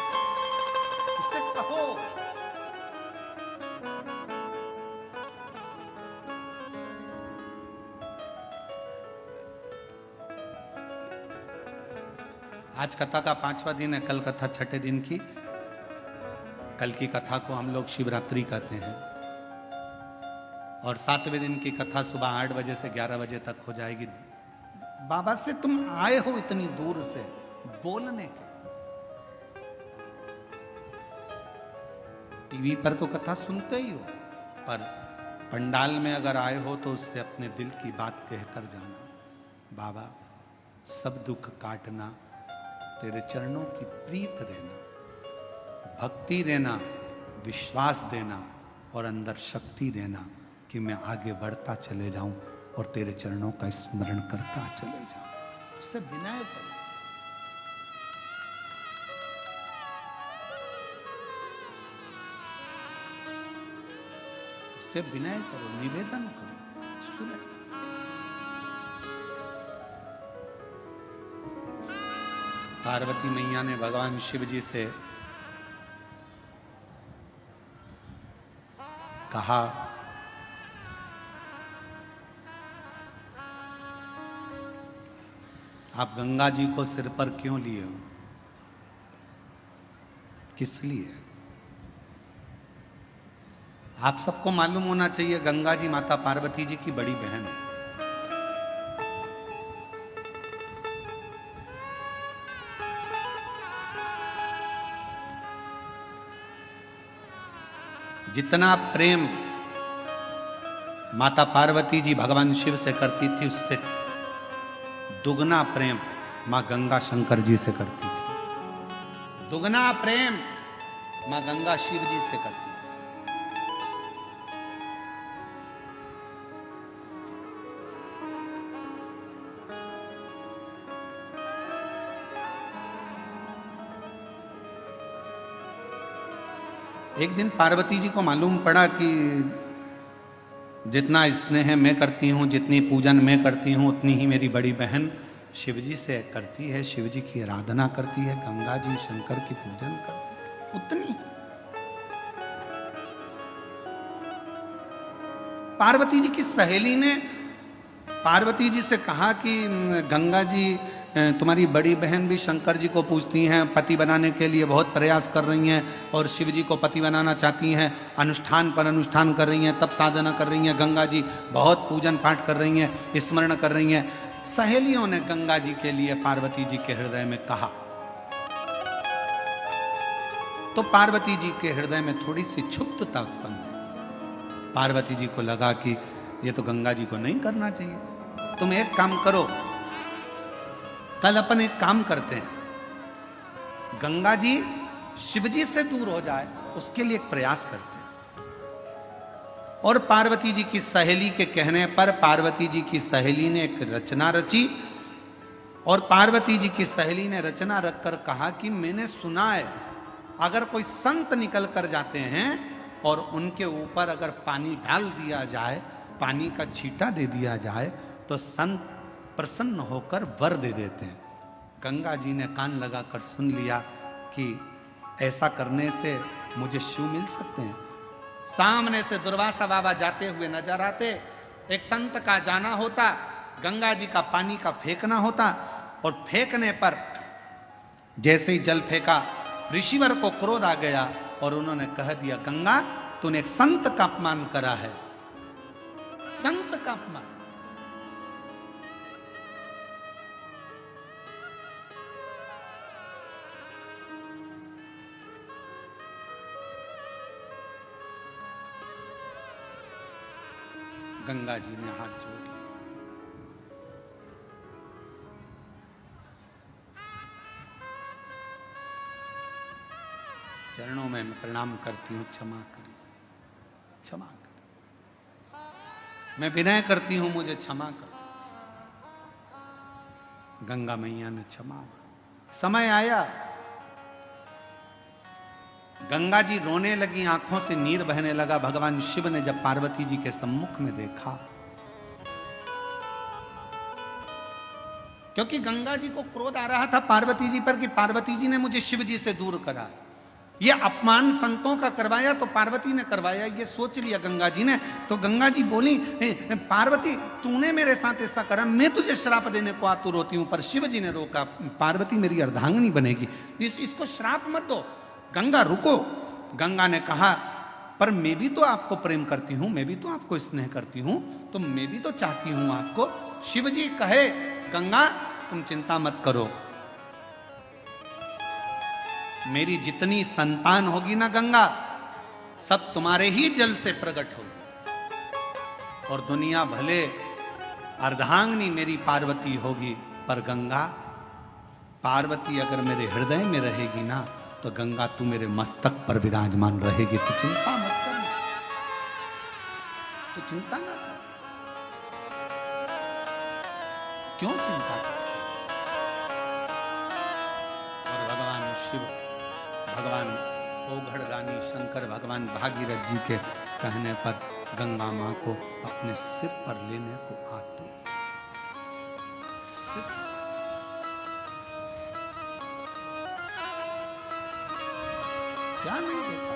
उससे कहो आज कथा का 5वां दिन है, कल कथा 6ठे दिन की। कल की कथा को हम लोग शिवरात्रि कहते हैं और 7वें दिन की कथा सुबह 8 बजे से 11 बजे तक हो जाएगी। बाबा से तुम आए हो इतनी दूर से बोलने के, टीवी पर तो कथा सुनते ही हो, पर पंडाल में अगर आए हो तो उससे अपने दिल की बात कहकर जाना। बाबा सब दुख काटना, तेरे चरणों की प्रीत देना, भक्ति देना, विश्वास देना और अंदर शक्ति देना कि मैं आगे बढ़ता चले जाऊं और तेरे चरणों का स्मरण करता चले जाऊं। उससे विनय करो, उससे विनय करो, निवेदन करो, सुने। पार्वती मैया ने भगवान शिव जी से कहा, आप गंगा जी को सिर पर क्यों लिए हो, किस लिए? आप सबको मालूम होना चाहिए गंगा जी माता पार्वती जी की बड़ी बहन है। जितना प्रेम माता पार्वती जी भगवान शिव से करती थी, उससे दुगना प्रेम मां गंगा शंकर जी से करती थी। दुगना प्रेम मां गंगा शिव जी से करती थी। एक दिन पार्वती जी को मालूम पड़ा कि जितना स्नेह मैं करती हूँ, जितनी पूजन मैं करती हूँ, उतनी ही मेरी बड़ी बहन शिव जी से करती है, शिव जी की आराधना करती है, गंगा जी शंकर की पूजन करती है, उतनी। पार्वती जी की सहेली ने पार्वती जी से कहा कि गंगा जी तुम्हारी बड़ी बहन भी शंकर जी को पूजती हैं, पति बनाने के लिए बहुत प्रयास कर रही हैं और शिव जी को पति बनाना चाहती हैं, अनुष्ठान पर अनुष्ठान कर रही हैं, तप साधना कर रही हैं, गंगा जी बहुत पूजन पाठ कर रही हैं, स्मरण कर रही हैं। सहेलियों ने गंगा जी के लिए पार्वती जी के हृदय में कहा, तो पार्वती जी के हृदय में थोड़ी सी क्षुब्धता उत्पन्न हुई। पार्वती जी को लगा कि ये तो गंगा जी को नहीं करना चाहिए, तुम एक काम करो, कल अपन एक काम करते हैं, गंगा जी शिव जी से दूर हो जाए उसके लिए एक प्रयास करते हैं। और पार्वती जी की सहेली के कहने पर पार्वती जी की सहेली ने एक रचना रची और पार्वती जी की सहेली ने रचना रखकर कहा कि मैंने सुना है अगर कोई संत निकल कर जाते हैं और उनके ऊपर अगर पानी डाल दिया जाए, पानी का छींटा दे दिया जाए तो संत प्रसन्न होकर वर दे देते हैं। गंगा जी ने कान लगाकर सुन लिया कि ऐसा करने से मुझे शिव मिल सकते हैं। सामने से दुर्वासा बाबा जाते हुए नजर आते, एक संत का जाना होता, गंगा जी का पानी का फेंकना होता और फेंकने पर जैसे ही जल फेंका ऋषिवर को क्रोध आ गया और उन्होंने कह दिया, गंगा तूने एक संत का अपमान करा है, संत का अपमान। गंगा जी ने हाथ जोड़ लिया, चरणों में मैं प्रणाम करती हूँ, क्षमा करिए, क्षमा करिए, मैं विनय करती हूँ, मुझे क्षमा कर। गंगा मैया ने क्षमा। समय आया, गंगा जी रोने लगी, आंखों से नीर बहने लगा। भगवान शिव ने जब पार्वती जी के सम्मुख में देखा क्योंकि गंगा जी को क्रोध आ रहा था पार्वती जी पर कि पार्वती जी ने मुझे शिव जी से दूर करा, ये अपमान संतों का करवाया तो पार्वती ने करवाया, ये सोच लिया गंगा जी ने। तो गंगा जी बोली, पार्वती तूने मेरे साथ ऐसा करा, मैं तुझे श्राप देने को आतुर होती हूं। पर शिव जी ने रोका, पार्वती मेरी अर्धांगिनी बनेगी, इसको श्राप मत दो। गंगा रुको। गंगा ने कहा, पर मैं भी तो आपको प्रेम करती हूं, मैं भी तो आपको स्नेह करती हूं, तो मैं भी तो चाहती हूं आपको। शिव जी कहे, गंगा तुम चिंता मत करो, मेरी जितनी संतान होगी ना गंगा, सब तुम्हारे ही जल से प्रकट होगी, और दुनिया भले अर्धांगिनी मेरी पार्वती होगी, पर गंगा पार्वती अगर मेरे हृदय में रहेगी ना, तो गंगा तू मेरे मस्तक पर विराजमान रहेगी। तो चिंता मत कर, तो चिंता ना कर, क्यों चिंता कर। और भगवान शिव, भगवान ओघड़ रानी शंकर, भगवान भागीरथ जी के कहने पर गंगा मां को अपने सिर पर लेने को आतुर। क्या नहीं देखा,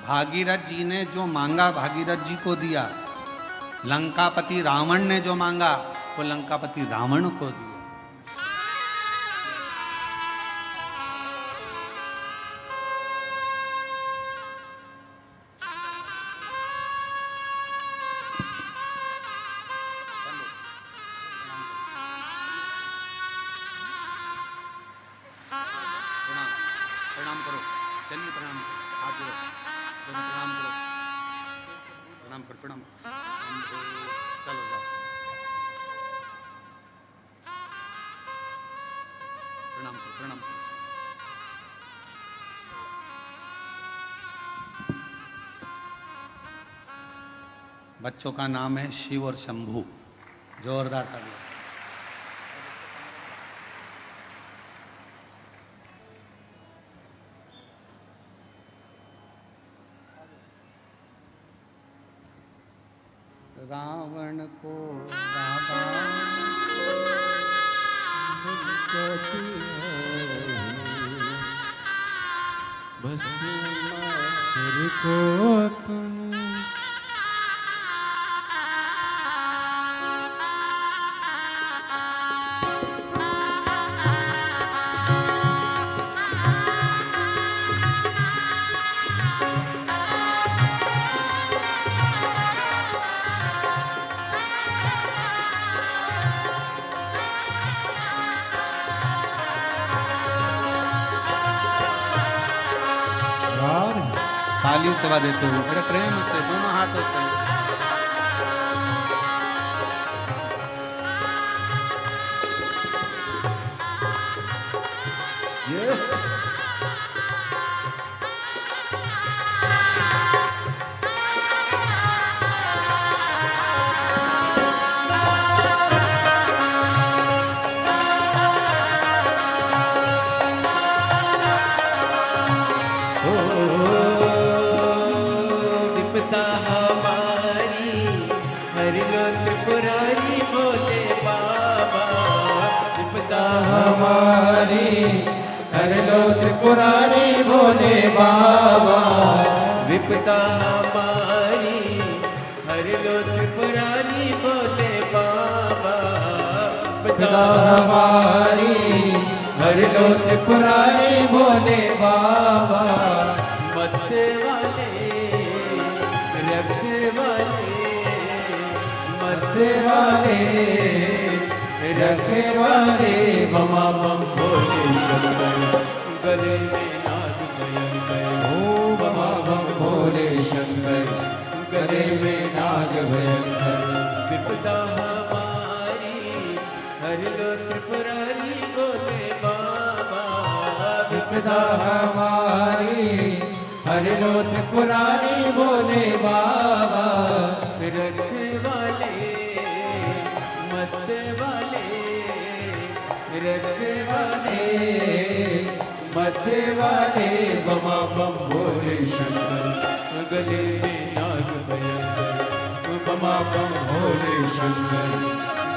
भागीरथ जी ने जो मांगा भागीरथ जी को दिया, लंकापति रावण ने जो मांगा वो लंकापति रावण को दिया। प्रणाम करो, चलिए प्रणाम करो, हाथ जोड़ो, प्रणाम करो, प्रणाम करो, प्रणाम करो, चलो जाओ, प्रणाम करो, प्रणाम करो। बच्चों का नाम है शिव और शंभू, जोरदार तालियां। रावण को बस माथुर को तुम ताली सेवा देते हो, मेरे प्रेम से दोनों हाथों से। त्रिपुरारी भोले बाबा, विपदा हमारी हर लो त्रिपुरारी भोले बाबा, विपदा हमारी हर लो त्रिपुरारी भोले बाबा। मरते वाले रखते वाले, मरते वाले रखे वाले, बमा बम भोले शंकर, गले में नाग भयंकर, ओ बमा बम भोले शंकर, गले में नाग भयंकर। विपदा हमारी हर लो त्रिपुरारी भोले बाबा, विपदा हमारी हर लो त्रिपुरारी भोले बाबा। रखे वाले मरते वाले, रखे वाले मरते वाले, बमा बम भोले शंकर, गले में नाग भयंकर, बमा बम भोले शंकर,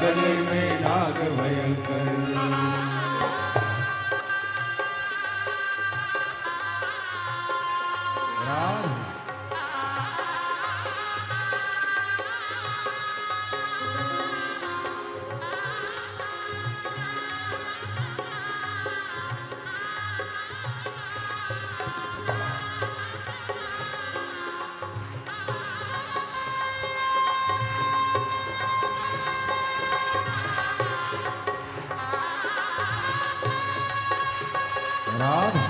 गले में नाग भयंकर। राधा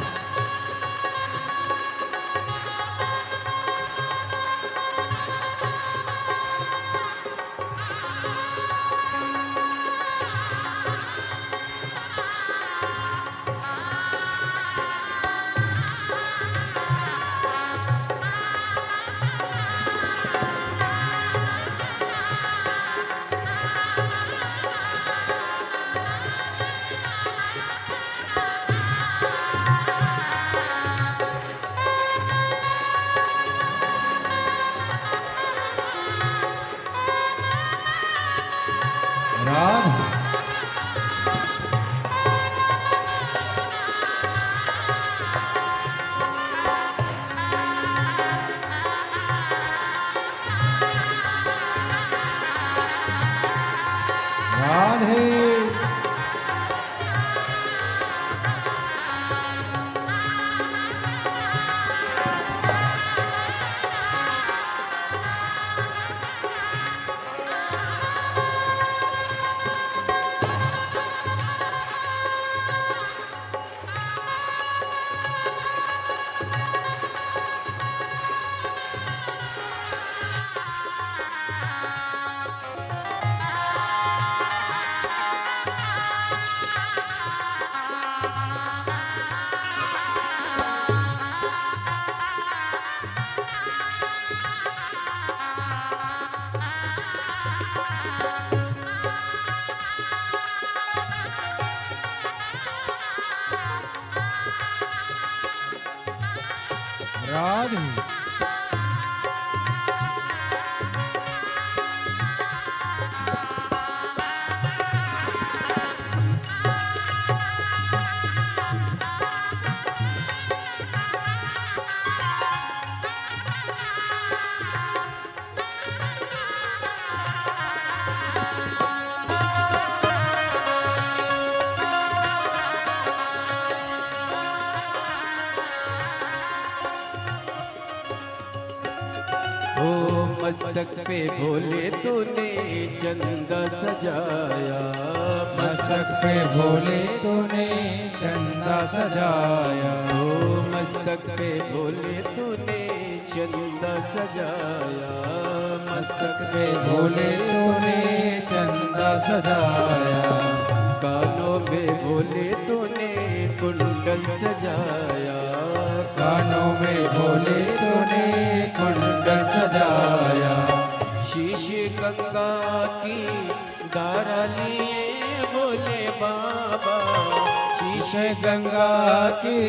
राधे मस्तक पे भोले तूने चंदा सजाया, मस्तक पे भोले तूने चंदा सजाया, ओ मस्तक पे भोले तूने चंदा सजाया, मस्तक पे भोले तूने चंदा सजाया, कानों में भोले तूने कुंडल सजाया, कानों में भोले तूने कुंडल सजाया, शीश गंगा की धारा लिए भोले बाबा, शीश गंगा की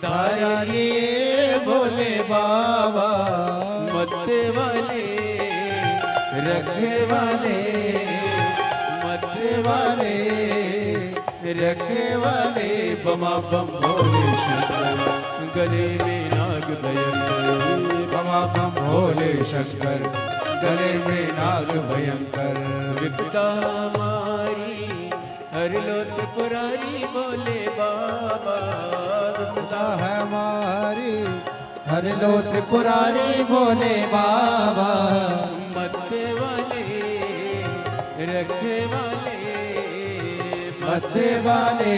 धारा लिए भोले बाबा, मत्थे वाले रखे वाले मत्थे वाले रखे वाले बमा बम भोले शंकर, गले में नाग भयंकर, बमा बम भोले शंकर, गले में नाग भयंकर, विपदा हमारी हर लो त्रिपुरारी भोले बाबा, विपदा है हमारी हर लो त्रिपुरारी भोले बाबा, मत्थे वाले रखे वाले मत्थे वाले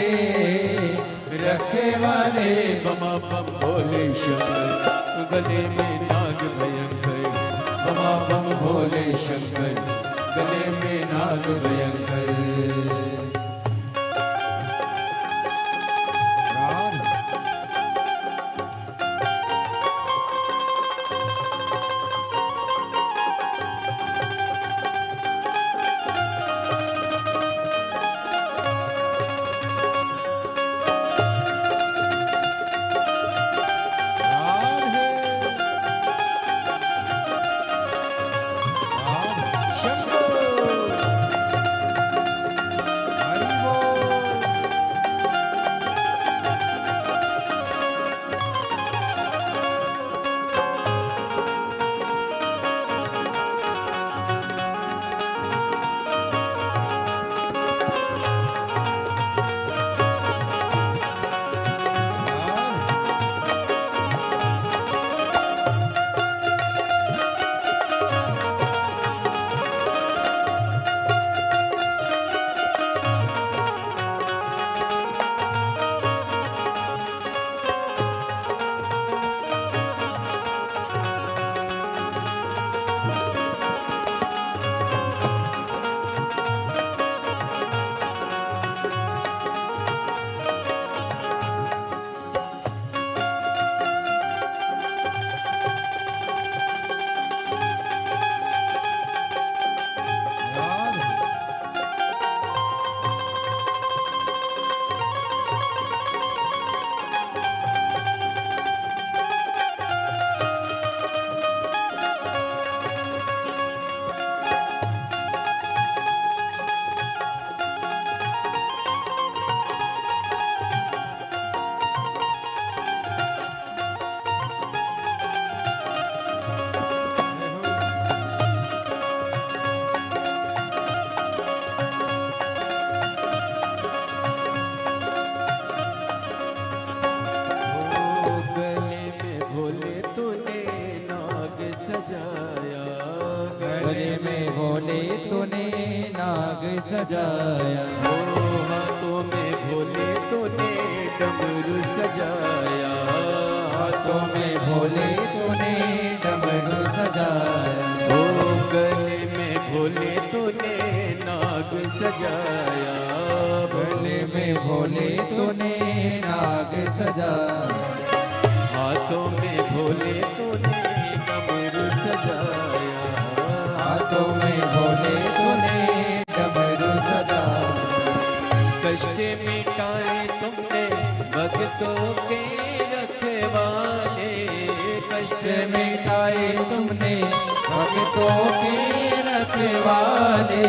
रखे वाले बमा बम भोले शंकर, गले में नाग भयंकर, बमा बम भोले शंकर, गले में नाग भयंकर। सजाया। ओ हाथों में भोले तूने डमरू सजाया, हाथों में भोले तूने डमरू सजाया। ओ गले में भोले तूने नाग सजाया, गले में भोले तूने नाग सजाया। हाथों में भोले तूने डमरू सजाया, हाथों में भोले तूने डमरू सजाया। कष्ट मिटाए तुमने भक्तों के रखवाले, कष्ट मिटाए तुमने भक्तों के रखवाले।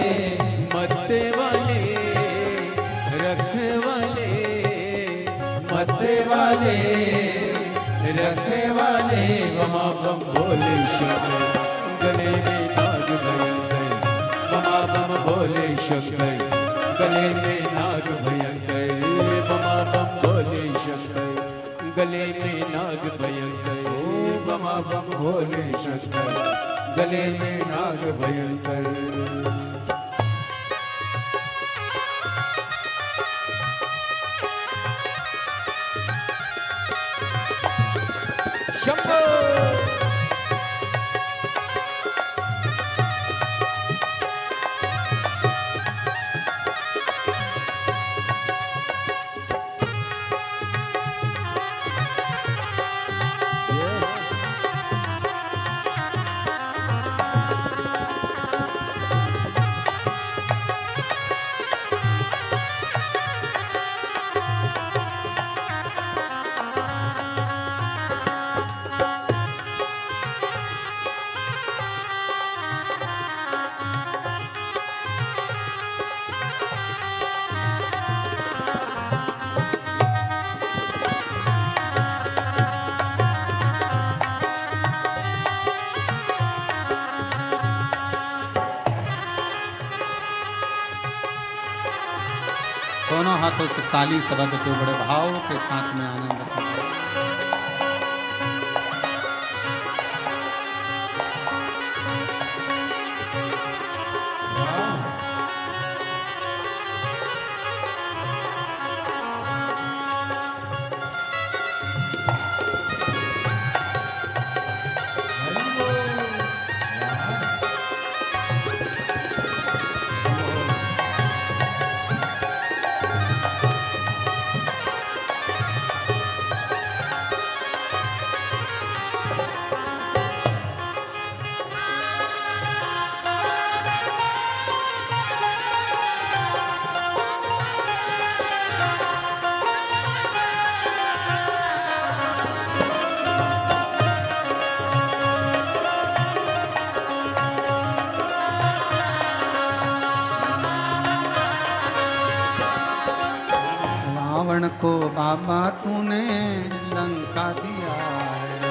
मरते वाले रखवाले, मरते वाले रखने वाले। बमा बम भोले शंकर गले में नाग भयंकर, बमा बम भोले शंकर गले में नाग भयंकर, बमा बम भोले शंकर गले में नाग भयंकर, बमा बम भोले शंकर गले में नाग भयंकर। दोनों हाथों से ताली शब्द को बड़े भाव के साथ में आनंद से रावण को बाबा तूने लंका दिया है,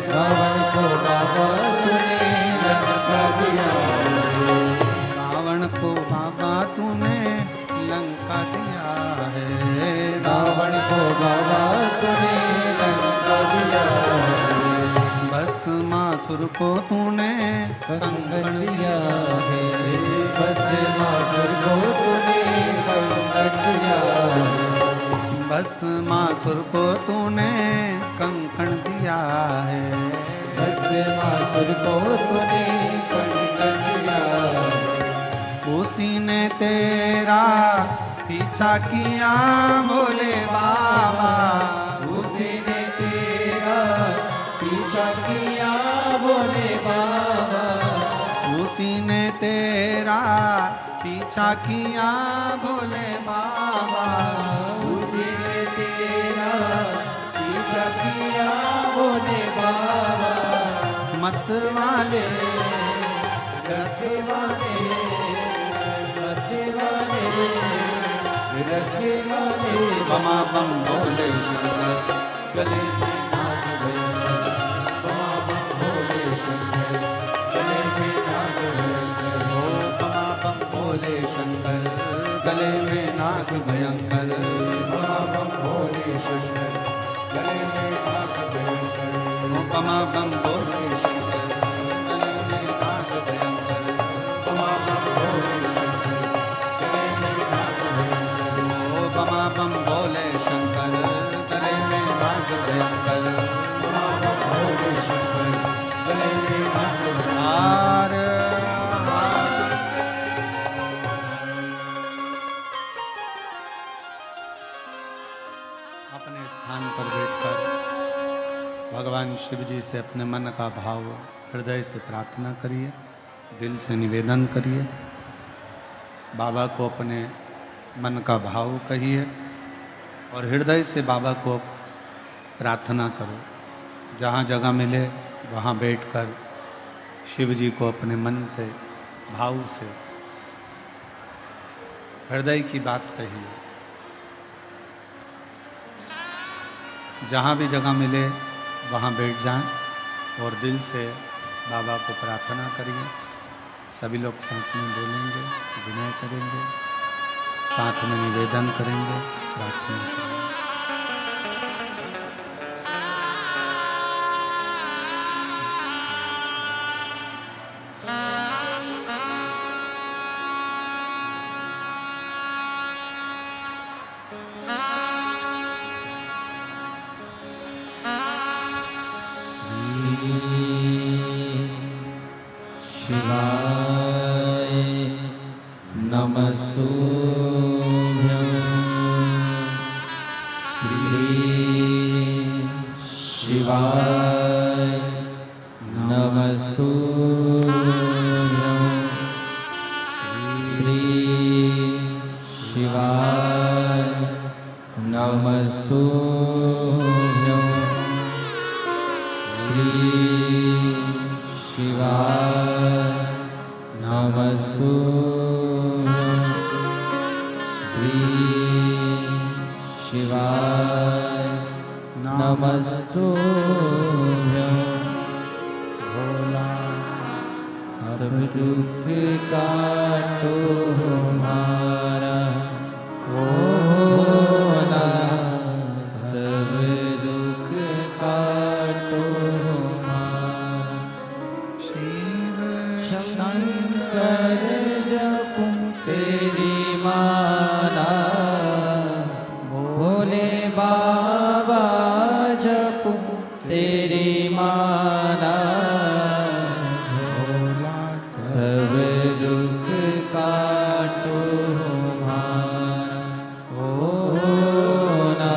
रावण को बाबा तूने लंका दिया है। रावण को बाबा तूने लंका दिया है, रावण को बाबा तूने लंका दिया है। भस्मासुर को तूने कंगन दिया है, भस्मासुर को तूने कंगन दिया है। भस्मासुर को तूने कंकण दिया है, भस्मासुर को तूने कंगन दिया है। उसी ने तेरा पीछा किया भोले बाबा, उसी ने तेरा पीछा किया भोले बाबा। उसी ने तेरा पीछा किया भोले बाबा, उसी ने तेरा पीछा किया भोले बाबा। मत वाले रख वाले मत वाले रख वाले। बमा बम भोले शंकर गले में नाग भयंकर, बमा बम भोले शंकर गले में नाग भयंकर। हो बमा बम भोले शंकर गले में नाग भयंकर, बमा बम भोले शंकर गले में नाग भयंकर, हो बमा बम भोले शंकर गले में नाग भयंकर, बमा बम भोले शंकर गले बम भोले शंकर, गले में नाग भयंकर, बमा बम भोले शंकर, गले में नाग भयंकर। हार अपने स्थान पर बैठकर भगवान शिव जी से अपने मन का भाव हृदय से प्रार्थना करिए, दिल से निवेदन करिए। बाबा को अपने मन का भाव कहिए और हृदय से बाबा को प्रार्थना करो। जहाँ जगह मिले वहाँ बैठकर शिव जी को अपने मन से भाव से हृदय की बात कहिए। जहाँ भी जगह मिले वहाँ बैठ जाएं और दिल से बाबा को प्रार्थना करिए। सभी लोग साथ में बोलेंगे, विनय करेंगे, साथ में निवेदन करेंगे, प्रार्थना करेंगे। शिवाय नमस्तुभ्यं श्री शिवाय नमस्तुभ्यं श्री शिवाय नमस्तुभ्यं श्री शिवाय नमस्तुभ्यं श्री शिवाय नमस्तुभ्यं। भोला सब दुख काटो हमारा भोला, सब दुख काटो हमारा। शिव शंकर जपूं तेरी माला, भोले बाबा जपूं तेरी माला। भोला सब दुख काटो हमारा भोला,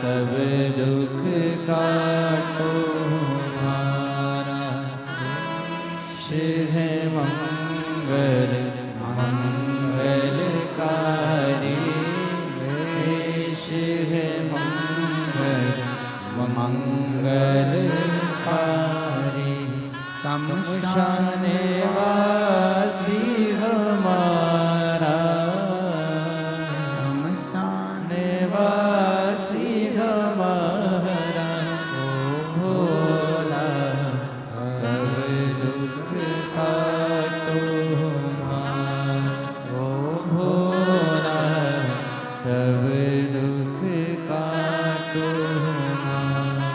सब दुख काटो हमारा। शिव है मंगल मंगलकारी, शिव है मंगल मंगलकारी। शमशान वासी हमारा, शमशान वासी हमारा भोला, सब दुख काटो हमारा भोला, सब दुख काटो हमारा।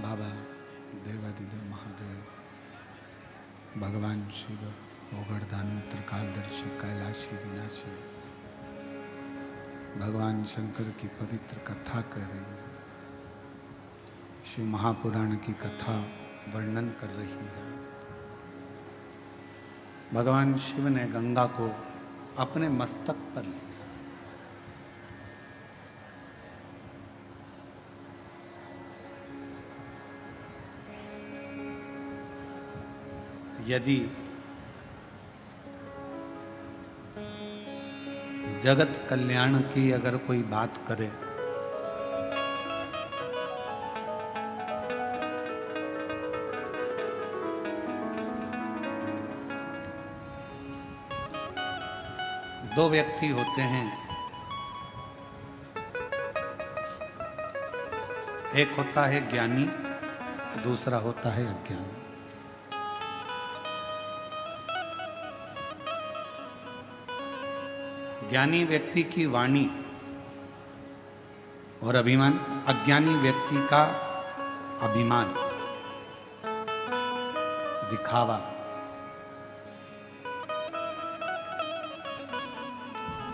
बाबा देवादिदेव महादेव भगवान शिव ओगड़दानी त्रिकालदर्शी कैलाशी विनाशी भगवान शंकर की पवित्र कथा कर रही है। शिव महापुराण की कथा वर्णन कर रही है। भगवान शिव ने गंगा को अपने मस्तक पर लिया। यदि जगत कल्याण की अगर कोई बात करे दो व्यक्ति होते हैं, एक होता है ज्ञानी, दूसरा होता है अज्ञानी। ज्ञानी व्यक्ति की वाणी और अभिमान, अज्ञानी व्यक्ति का अभिमान, दिखावा,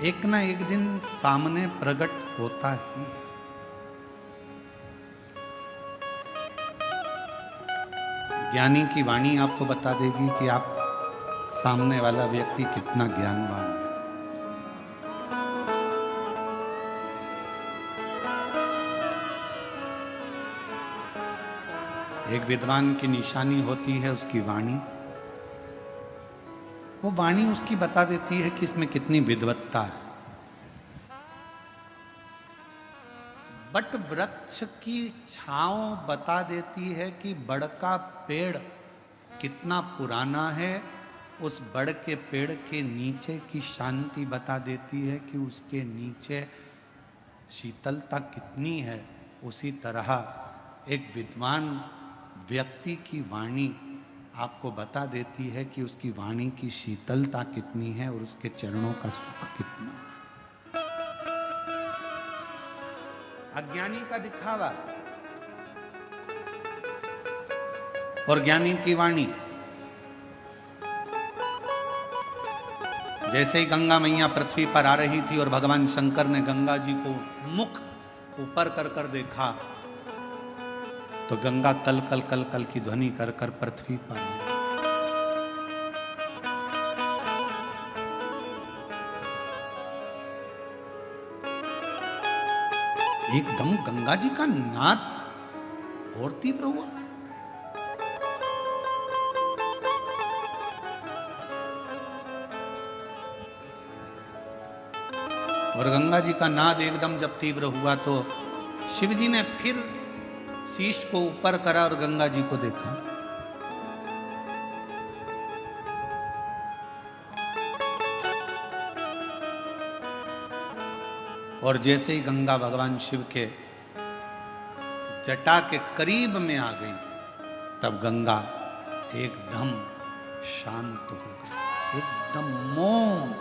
एक ना एक दिन सामने प्रकट होता ही है। ज्ञानी की वाणी आपको बता देगी कि आप सामने वाला व्यक्ति कितना ज्ञानवान है। एक विद्वान की निशानी होती है उसकी वाणी। वो वाणी उसकी बता देती है कि इसमें कितनी विद्वत्ता है। बट वृक्ष की छांव बता देती है कि बड़ का पेड़ कितना पुराना है। उस बड़ के पेड़ के नीचे की शांति बता देती है कि उसके नीचे शीतलता कितनी है। उसी तरह एक विद्वान व्यक्ति की वाणी आपको बता देती है कि उसकी वाणी की शीतलता कितनी है और उसके चरणों का सुख कितना है। अज्ञानी का दिखावा और ज्ञानी की वाणी। जैसे ही गंगा मैया पृथ्वी पर आ रही थी और भगवान शंकर ने गंगा जी को मुख ऊपर कर कर देखा तो गंगा कल कल कल कल की ध्वनि कर कर पृथ्वी पर एकदम गंगा जी का नाद और तीव्र हुआ। और गंगा जी का नाद एकदम जब तीव्र हुआ तो शिव जी ने फिर शीश को ऊपर करा और गंगा जी को देखा। और जैसे ही गंगा भगवान शिव के जटा के करीब में आ गई तब गंगा एकदम शांत हो गई, एकदम मौन,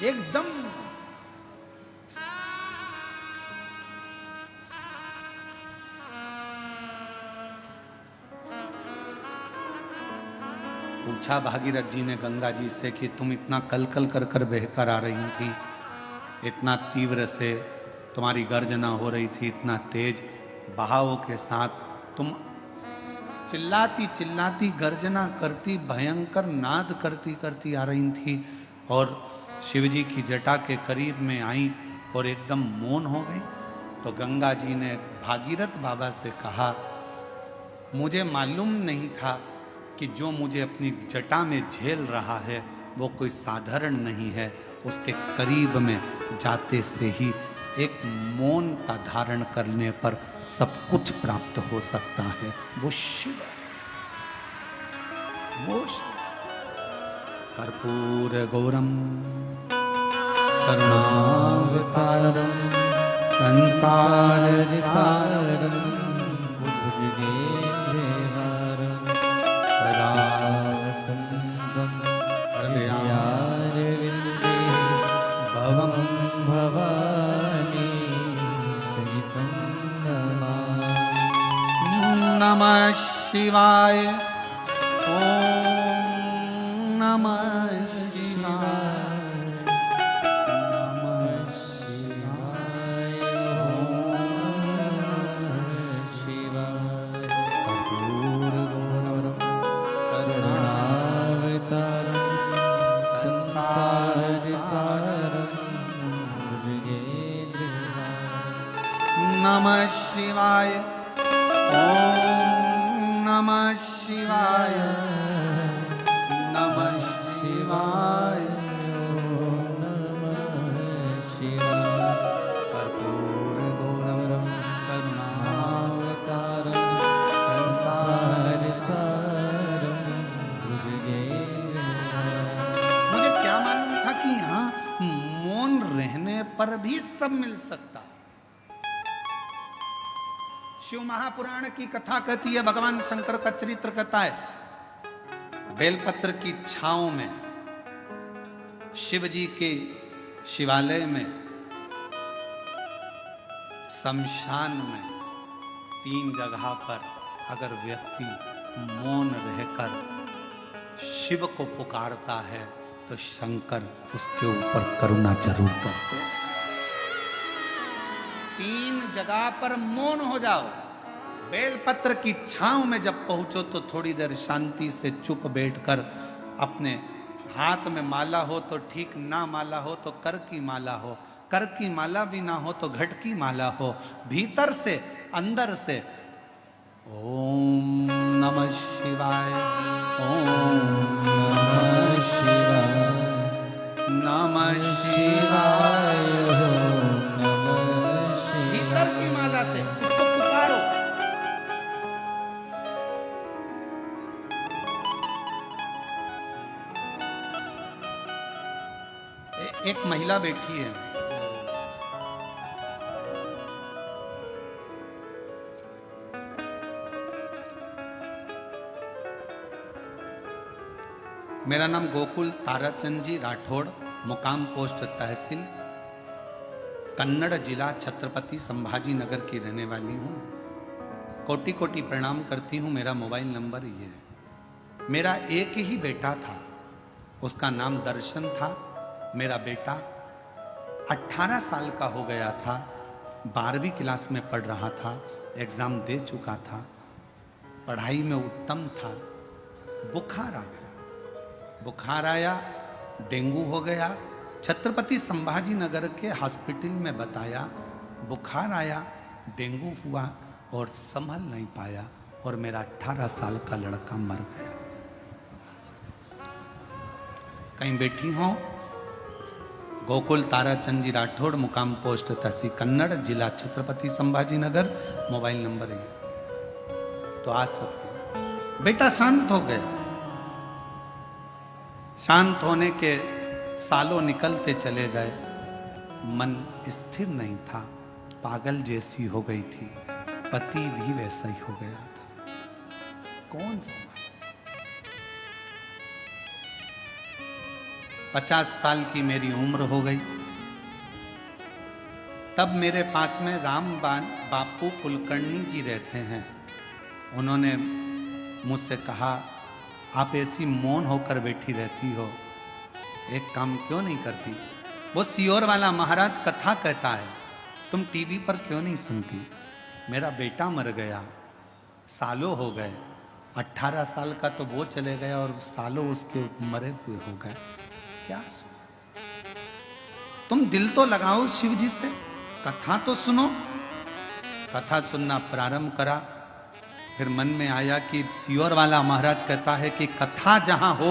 एकदम पूछा भागीरथ जी ने गंगा जी से कि तुम इतना कल कल कर कर बहकर आ रही थी, इतना तीव्र से तुम्हारी गर्जना हो रही थी, इतना तेज बहाव के साथ तुम चिल्लाती चिल्लाती गर्जना करती भयंकर नाद करती करती आ रही थी और शिवजी की जटा के करीब में आई और एकदम मौन हो गई। तो गंगा जी ने भागीरथ बाबा से कहा, मुझे मालूम नहीं था कि जो मुझे अपनी जटा में झेल रहा है वो कोई साधारण नहीं है। उसके करीब में जाते से ही एक मौनता धारण करने पर सब कुछ प्राप्त हो सकता है। वो शिव, वो कर्पूर गौरम करुणावतारम संसार सारम भवं भवानी सहितं नमः शिवाय। ओम नमः शिवाय, नमः शिवाय, शिवाय। कर्पूर गौरम करुणावतारं संसार सारं भुजगेन्द्रहारं नमः शिवाय। ओम नमः शिवाय, नमः शिवाय, कर्पूर गौरम करुणावतारं संसार सारं भुजगेन्द्रहारं। मुझे क्या मालूम था कि यहाँ मौन रहने पर भी सब मिल सकता। शिव महापुराण की कथा कहती है, भगवान शंकर का चरित्र कहता है, बेलपत्र की छांव में शिव जी के शिवालय में शमशान में 3 जगह पर अगर व्यक्ति मौन रहकर शिव को पुकारता है तो शंकर उसके ऊपर करुणा जरूर करते हैं। 3 जगह पर मौन हो जाओ। बेलपत्र की छांव में जब पहुंचो तो थोड़ी देर शांति से चुप बैठकर अपने हाथ में माला हो तो ठीक, ना माला हो तो कर की माला हो, कर की माला भी ना हो तो घट की माला हो, भीतर से अंदर से ओम नमः शिवाय, ओम नमः शिवाय, नमः शिवाय, ओम नमः शिवाय। भीतर की माला से उसको पुकारो। एक महिला बैठी है, मेरा नाम गोकुल ताराचंद जी राठौड़, मुकाम पोस्ट तहसील, कन्नड़ जिला छत्रपति संभाजी नगर की रहने वाली हूँ। कोटि कोटि प्रणाम करती हूँ। मेरा मोबाइल नंबर ये है। मेरा एक ही बेटा था, उसका नाम दर्शन था। मेरा बेटा 18 साल का हो गया था, 12वीं क्लास में पढ़ रहा था, एग्ज़ाम दे चुका था, पढ़ाई में उत्तम था। बुखार आ गया, बुखार आया, डेंगू हो गया। छत्रपति संभाजी नगर के हॉस्पिटल में बताया, बुखार आया, डेंगू हुआ और संभल नहीं पाया और मेरा 18 साल का लड़का मर गया। कहीं बैठी हो? गोकुल ताराचंद जी राठौड़, मुकाम पोस्ट तहसील कन्नड़, जिला छत्रपति संभाजी नगर, मोबाइल नंबर है तो आ सकते हो। बेटा शांत हो गया। शांत होने के सालों निकलते चले गए, मन स्थिर नहीं था, पागल जैसी हो गई थी, पति भी वैसा ही हो गया था। कौन सा 50 साल की मेरी उम्र हो गई। तब मेरे पास में रामबान बापू कुलकर्णी जी रहते हैं। उन्होंने मुझसे कहा, आप ऐसी मौन होकर बैठी रहती हो, एक काम क्यों नहीं करती? वो सियोर वाला महाराज कथा कहता है, तुम टीवी पर क्यों नहीं सुनती? मेरा बेटा मर गया, सालों हो गए, 18 साल का तो वो चले गया और सालों उसके मरे हुए हो गए। क्या तुम दिल तो लगाओ शिव जी से, कथा तो सुनो। कथा सुनना प्रारंभ करा, फिर मन में आया कि सियोर वाला महाराज कहता है कि कथा जहां हो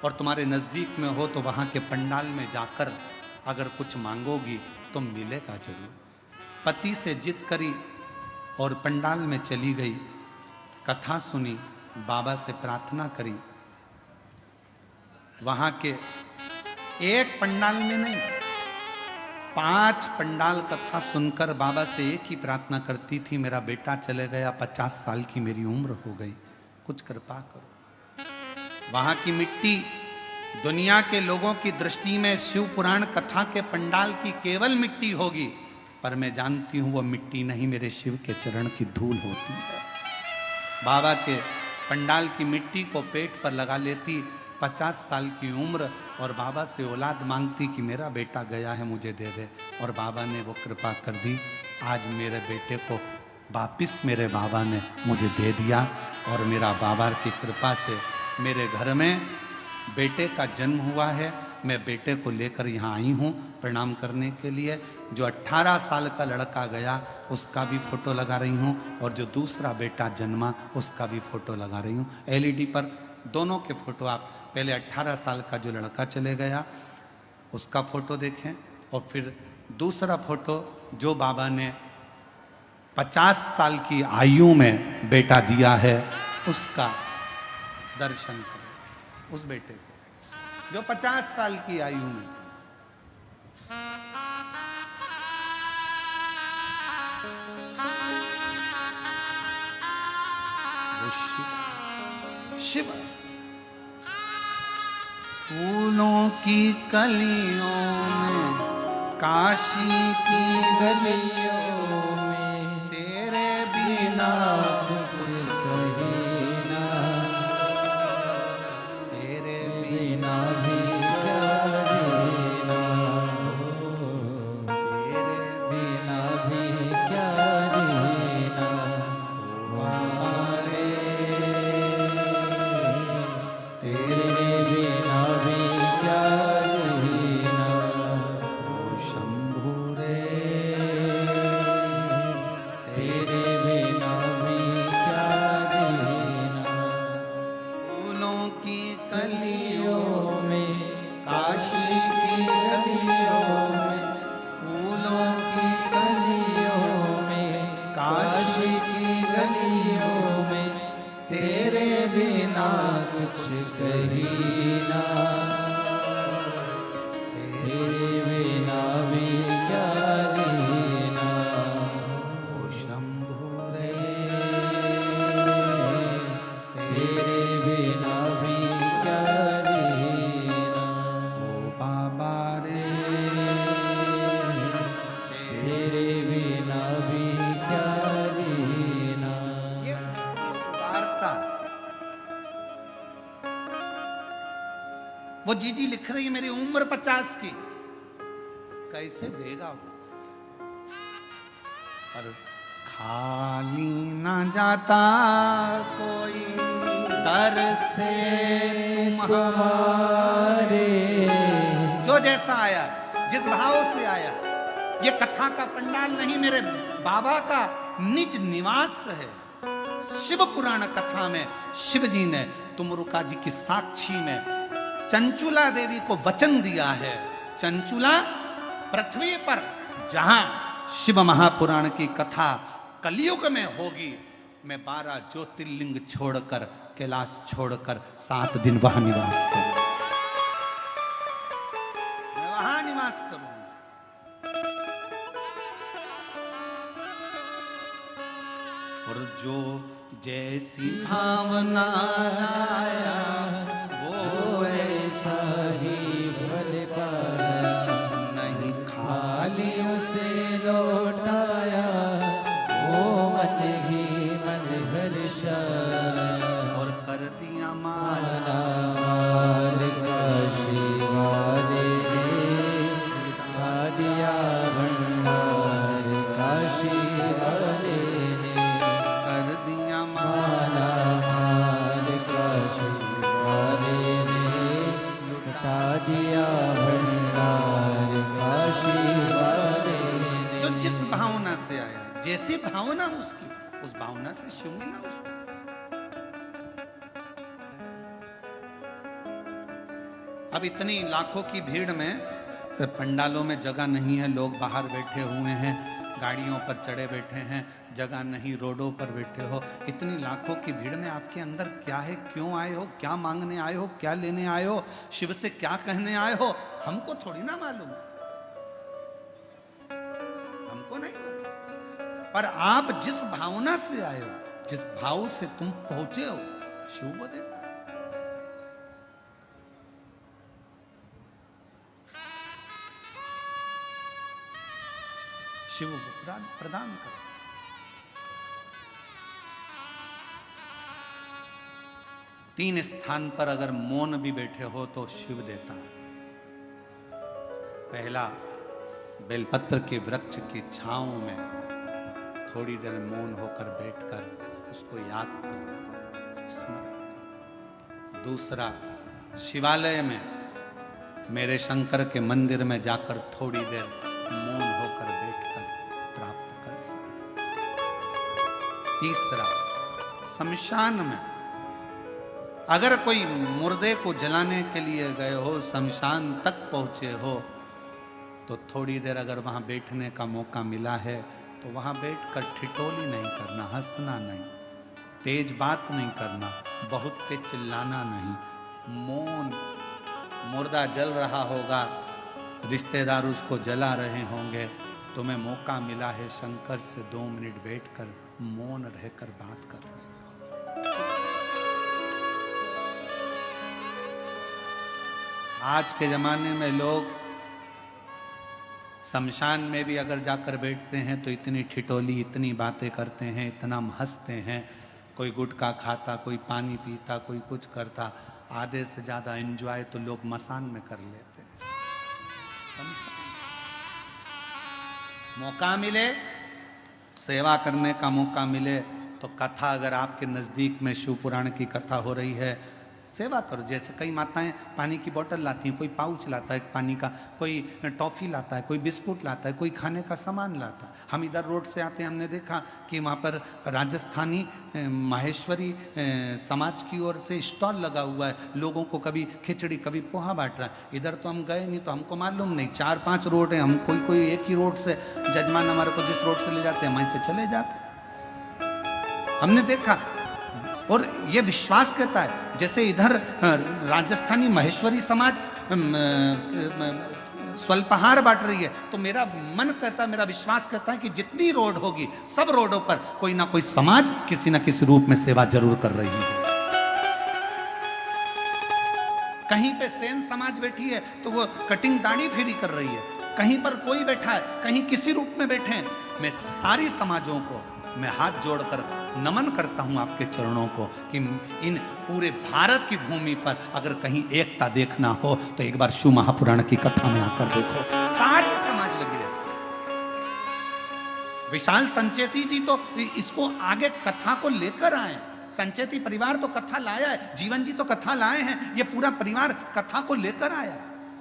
और तुम्हारे नजदीक में हो तो वहां के पंडाल में जाकर अगर कुछ मांगोगी तो मिलेगा जरूर। पति से जिद करी और पंडाल में चली गई, कथा सुनी, बाबा से प्रार्थना करी। वहां के एक पंडाल में नहीं, 5 पंडाल कथा सुनकर बाबा से एक ही प्रार्थना करती थी, मेरा बेटा चले गया, 50 साल की मेरी उम्र हो गई, कुछ कृपा करो। वहां की मिट्टी दुनिया के लोगों की दृष्टि में शिव पुराण कथा के पंडाल की केवल मिट्टी होगी, पर मैं जानती हूं वो मिट्टी नहीं, मेरे शिव के चरण की धूल होती है। बाबा के पंडाल की मिट्टी को पेट पर लगा लेती, 50 साल की उम्र, और बाबा से औलाद मांगती कि मेरा बेटा गया है, मुझे दे दे। और बाबा ने वो कृपा कर दी, आज मेरे बेटे को वापिस मेरे बाबा ने मुझे दे दिया। और मेरा बाबा की कृपा से मेरे घर में बेटे का जन्म हुआ है। मैं बेटे को लेकर यहाँ आई हूँ प्रणाम करने के लिए। जो 18 साल का लड़का गया उसका भी फोटो लगा रही हूँ, और जो दूसरा बेटा जन्मा उसका भी फोटो लगा रही हूँ। LED पर दोनों के फोटो, आप पहले 18 साल का जो लड़का चले गया उसका फोटो देखें, और फिर दूसरा फोटो जो बाबा ने 50 साल की आयु में बेटा दिया है उसका दर्शन करें। उस बेटे को जो 50 साल की आयु में। वो शिव फूलों की कलियों में काशी की गलियों में तेरे बिना कुछ कहे ना, तेरे बिना भी क्या जीना, तेरे बिना भी क्या जीना हमारे, तेरे बिना भी क्या जीना ओ शंभु रे, तेरे बिना भी क्या जीना। फूलों की कलियों गलियों में काशी की गलियों में, फूलों की गलियों में काशी की गलियों में तेरे बिना कुछ कही ना, तेरे बिना भी क्या जीना ओ शंभु रे, तेरे बिना भी क्या जीना ओ बाबा रे, तेरे बिना भी क्या जीना। ये वार्ता वो जीजी लिख रही है, मेरी उम्र 50 की, कैसे देगा वो? पर खाली ना जाता कोई दर से तुम्हारे, जो जैसा आया, जिस भाव से आया। ये कथा का पंडाल नहीं, मेरे बाबा का निज निवास है। शिव पुराण कथा में शिव जी ने तुमरुका जी की साक्षी में चंचुला देवी को वचन दिया है। चंचुला पृथ्वी पर जहां शिव महापुराण की कथा कलयुग में होगी, मैं 12 ज्योतिर्लिंग छोड़कर, कैलाश छोड़कर 7 दिन वहां निवास करूंगा, मैं वहां निवास करूंगा। और जो जैसी भावना लाया वो ऐसा ही भले पाया, नहीं खाली उसे लौटाया, वो मन ही मन हर्षाया। और कर दिया माला माल काशी वाले ने खा दिया भंडार, काशी वाले ने कर दिया माला माल काशी वाले ने लुटा दिया भंडार, काशी वाले ने। जो जिस भावना से आया, जैसी भावना उसकी, उस भावना से शिव मिला उसको। अब इतनी लाखों की भीड़ में पंडालों में जगह नहीं है, लोग बाहर बैठे हुए हैं, गाड़ियों पर चढ़े बैठे हैं, जगह नहीं, रोडों पर बैठे हो। इतनी लाखों की भीड़ में आपके अंदर क्या है, क्यों आए हो, क्या मांगने आए हो, क्या लेने आए हो, शिव से क्या कहने आए हो, हमको थोड़ी ना मालूम, हमको नहीं मालूम। पर आप जिस भावना से आए हो, जिस भाव से तुम पहुंचे हो, शिव को देता है। शिव को प्रदान करो। तीन स्थान पर अगर मौन भी बैठे हो तो शिव देता है। पहला, बेलपत्र के वृक्ष की छांव में थोड़ी देर मौन होकर बैठकर उसको याद करो, स्मरण करो। दूसरा, शिवालय में, मेरे शंकर के मंदिर में जाकर थोड़ी देर मौन होकर बैठकर प्राप्त कर सकते। तीसरा, शमशान में अगर कोई मुर्दे को जलाने के लिए गए हो, शमशान तक पहुंचे हो, तो थोड़ी देर अगर वहां बैठने का मौका मिला है तो वहां बैठकर ठिठोली नहीं करना, हंसना नहीं, तेज बात नहीं करना, बहुत तेज चिल्लाना नहीं, मौन। मुर्दा जल रहा होगा, रिश्तेदार उसको जला रहे होंगे, तुम्हें मौका मिला है शंकर से 2 मिनट बैठकर मौन रहकर बात करने का। आज के जमाने में लोग शमशान में भी अगर जाकर बैठते हैं तो इतनी ठिठोली, इतनी बातें करते हैं, इतना हंसते हैं। कोई गुटखा खाता, कोई पानी पीता, कोई कुछ करता। आधे से ज़्यादा एंजॉय तो लोग मसान में कर लेते हैं। मौका मिले, सेवा करने का मौका मिले तो कथा, अगर आपके नज़दीक में शिव पुराण की कथा हो रही है, सेवा करो। जैसे कई माताएं पानी की बोतल लाती हैं, कोई पाउच लाता है पानी का, कोई टॉफ़ी लाता है, कोई बिस्कुट लाता है, कोई खाने का सामान लाता है। हम इधर रोड से आते हैं, हमने देखा कि वहाँ पर राजस्थानी माहेश्वरी समाज की ओर से स्टॉल लगा हुआ है। लोगों को कभी खिचड़ी, कभी पोहा बांट रहा है। इधर तो हम गए नहीं, तो हमको मालूम नहीं। 4-5 रोड हैं, हम कोई एक ही रोड से, जजमान हमारे को जिस रोड से ले जाते हैं वहीं से चले जाते हैं। हमने देखा और ये विश्वास कहता है, जैसे इधर राजस्थानी महेश्वरी समाज स्वल्पहार बांट रही है, तो मेरा मन कहता, मेरा विश्वास कहता है कि जितनी रोड होगी, सब रोडों पर कोई ना कोई समाज किसी ना किसी रूप में सेवा जरूर कर रही है। कहीं पे सेन समाज बैठी है तो वो कटिंग दाढ़ी फेरी कर रही है, कहीं पर कोई बैठा है, कहीं किसी रूप में बैठे हैं। मैं सारी समाजों को मैं हाथ जोड़कर नमन करता हूं आपके चरणों को कि इन पूरे भारत की भूमि पर अगर कहीं एकता देखना हो तो एक बार शिव महापुराण की कथा में आकर देखो, सारी समाज लगी रहती है। विशाल संचेती जी तो इसको आगे कथा को लेकर आए। संचेती परिवार तो कथा लाया है, जीवन जी तो कथा लाए हैं, ये पूरा परिवार कथा को लेकर आया।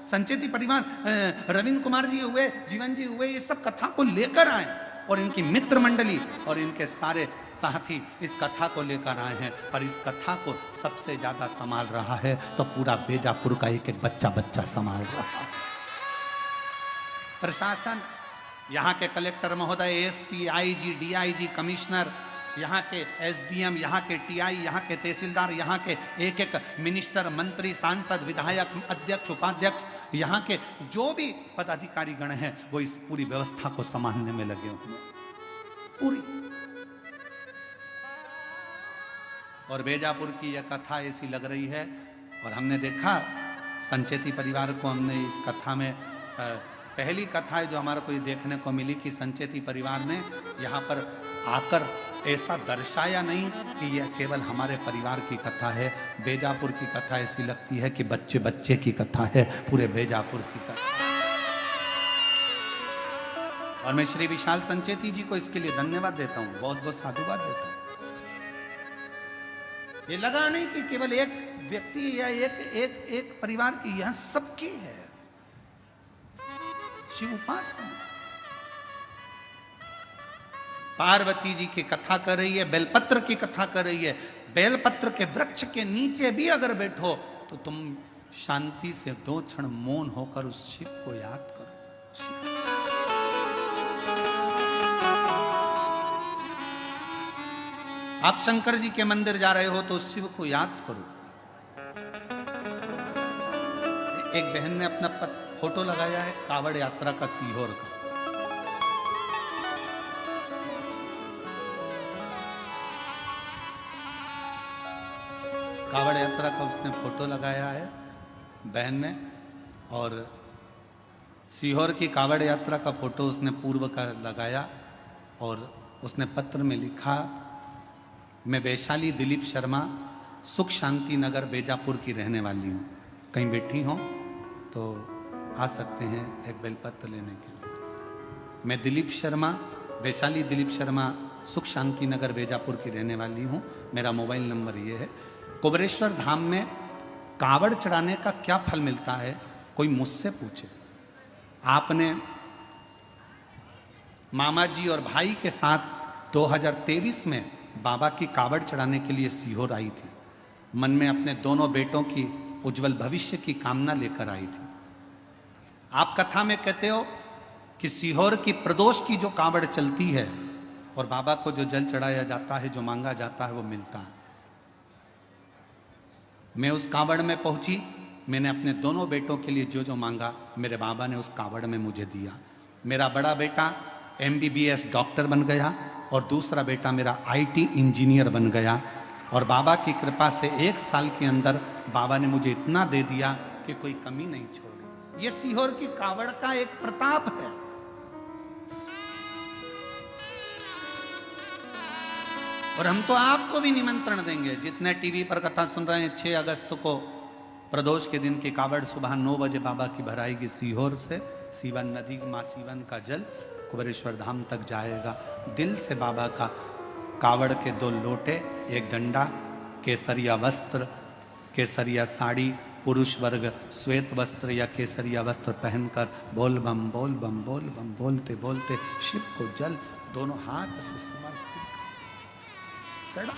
संचेती परिवार, रविंद्र कुमार जी हुए, जीवन जी हुए, ये सब कथा को लेकर आए और इनकी मित्र मंडली और इनके सारे साथी इस कथा को लेकर आए हैं। पर इस कथा को सबसे ज्यादा संभाल रहा है तो पूरा बेजापुर का एक एक बच्चा संभाल रहा है। प्रशासन, यहाँ के कलेक्टर महोदय, एसपी, आईजी, डीआईजी, कमिश्नर, यहाँ के एसडीएम, यहाँ के टीआई, यहाँ के तहसीलदार, यहाँ के एक एक मिनिस्टर, मंत्री, सांसद, विधायक, अध्यक्ष, उपाध्यक्ष, यहाँ के जो भी पदाधिकारी गण हैं वो इस पूरी व्यवस्था को संभालने में लगे हुए पूरी। और बेजापुर की यह कथा ऐसी लग रही है और हमने देखा संचेती परिवार को, हमने इस कथा में पहली कथा है जो हमारे को ये देखने को मिली कि संचेती परिवार ने यहाँ पर आकर ऐसा दर्शाया नहीं कि यह केवल हमारे परिवार की कथा है। बेजापुर की कथा ऐसी लगती है कि बच्चे बच्चे की कथा है, पूरे बेजापुर की कथा। और मैं श्री विशाल संचेती जी को इसके लिए धन्यवाद देता हूँ, बहुत बहुत साधुवाद देता हूँ। ये लगा नहीं कि केवल एक व्यक्ति या एक परिवार की, यह सबकी है शिव उपासना। पार्वती जी की कथा कर रही है, बेलपत्र की कथा कर रही है। बेलपत्र के वृक्ष के नीचे भी अगर बैठो तो तुम शांति से 2 क्षण मौन होकर उस शिव को याद करो। आप शंकर जी के मंदिर जा रहे हो तो उस शिव को याद करो। एक बहन ने अपना फोटो लगाया है कावड़ यात्रा का, सीहोर का। कावड़ यात्रा का उसने फोटो लगाया है बहन ने, और सीहोर की कावड़ यात्रा का फोटो उसने पूर्व का लगाया और उसने पत्र में लिखा, मैं वैशाली दिलीप शर्मा, सुख शांति नगर बेजापुर की रहने वाली हूँ। कहीं बैठी हो तो आ सकते हैं एक बेलपत्र लेने के लिए। मैं दिलीप शर्मा, वैशाली दिलीप शर्मा, सुख शांति नगर बेजापुर की रहने वाली हूँ। मेरा मोबाइल नंबर ये है। कुबरेश्वर धाम में कावड़ चढ़ाने का क्या फल मिलता है, कोई मुझसे पूछे। आपने मामा जी और भाई के साथ 2023 में बाबा की कावड़ चढ़ाने के लिए सीहोर आई थी। मन में अपने दोनों बेटों की उज्जवल भविष्य की कामना लेकर आई थी। आप कथा में कहते हो कि सीहोर की प्रदोष की जो कावड़ चलती है और बाबा को जो जल चढ़ाया जाता है, जो मांगा जाता है वो मिलता है। मैं उस कावड़ में पहुंची, मैंने अपने दोनों बेटों के लिए जो जो मांगा मेरे बाबा ने उस कावड़ में मुझे दिया। मेरा बड़ा बेटा MBBS डॉक्टर बन गया और दूसरा बेटा मेरा IT इंजीनियर बन गया। और बाबा की कृपा से 1 साल के अंदर बाबा ने मुझे इतना दे दिया कि कोई कमी नहीं छोड़ी। ये सीहोर की कावड़ का एक प्रताप है। और हम तो आपको भी निमंत्रण देंगे, जितने टीवी पर कथा सुन रहे हैं। 6 अगस्त को प्रदोष के दिन की कावड़ सुबह 9 बजे बाबा की भराएगी सीहोर से। सीवन नदी, माँ सीवन का जल कुबेरेश्वर धाम तक जाएगा। दिल से बाबा का कावड़ के 2 लोटे, 1 डंडा, केसरिया वस्त्र, केसरिया साड़ी, पुरुष वर्ग श्वेत वस्त्र या केसरिया वस्त्र पहनकर बोल बम बोलते बोलते शिव को जल दोनों हाथ से समर्पित चढ़ा।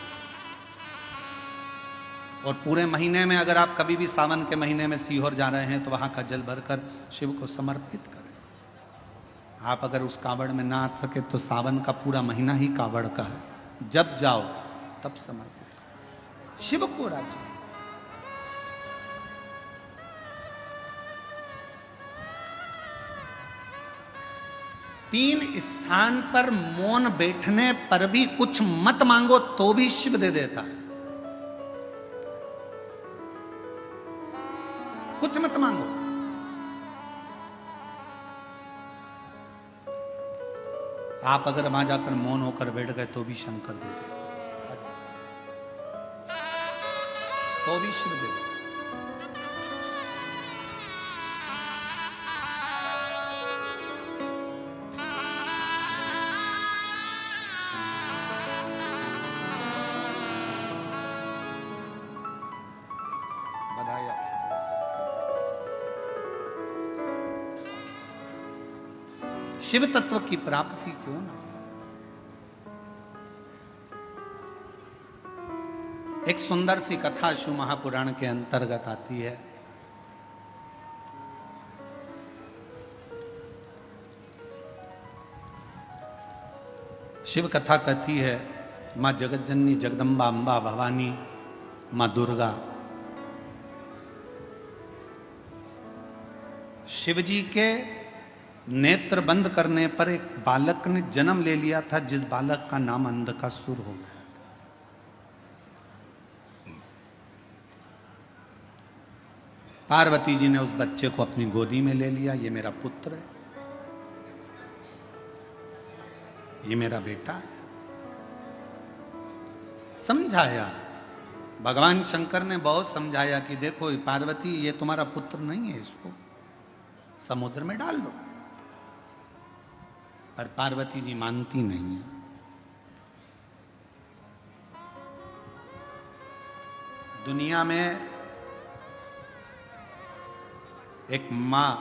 और पूरे महीने में अगर आप कभी भी सावन के महीने में सीहोर जा रहे हैं तो वहां का जल भरकर शिव को समर्पित करें। आप अगर उस कावड़ में ना आ सके तो सावन का पूरा महीना ही कावड़ का है, जब जाओ तब समर्पित करो शिव को राज्य। तीन स्थान पर मौन बैठने पर भी कुछ मत मांगो तो भी शिव दे देता है। कुछ मत मांगो। आप अगर वहां जाकर मौन होकर बैठ गए तो भी शंकर दे देगा, तो भी शिव दे देगा। बधाई। शिव तत्व की प्राप्ति क्यों ना। एक सुंदर सी कथा शिव महापुराण के अंतर्गत आती है। शिव कथा कहती है, मां जगतजननी जगदम्बा अंबा भवानी मां दुर्गा शिवजी के नेत्र बंद करने पर एक बालक ने जन्म ले लिया था, जिस बालक का नाम अंधकासुर हो गया था। पार्वती जी ने उस बच्चे को अपनी गोदी में ले लिया। ये मेरा पुत्र है, ये मेरा बेटा है। समझाया, भगवान शंकर ने बहुत समझाया कि देखो पार्वती, ये तुम्हारा पुत्र नहीं है, इसको समुद्र में डाल दो। पर पार्वती जी मानती नहीं है। दुनिया में एक मां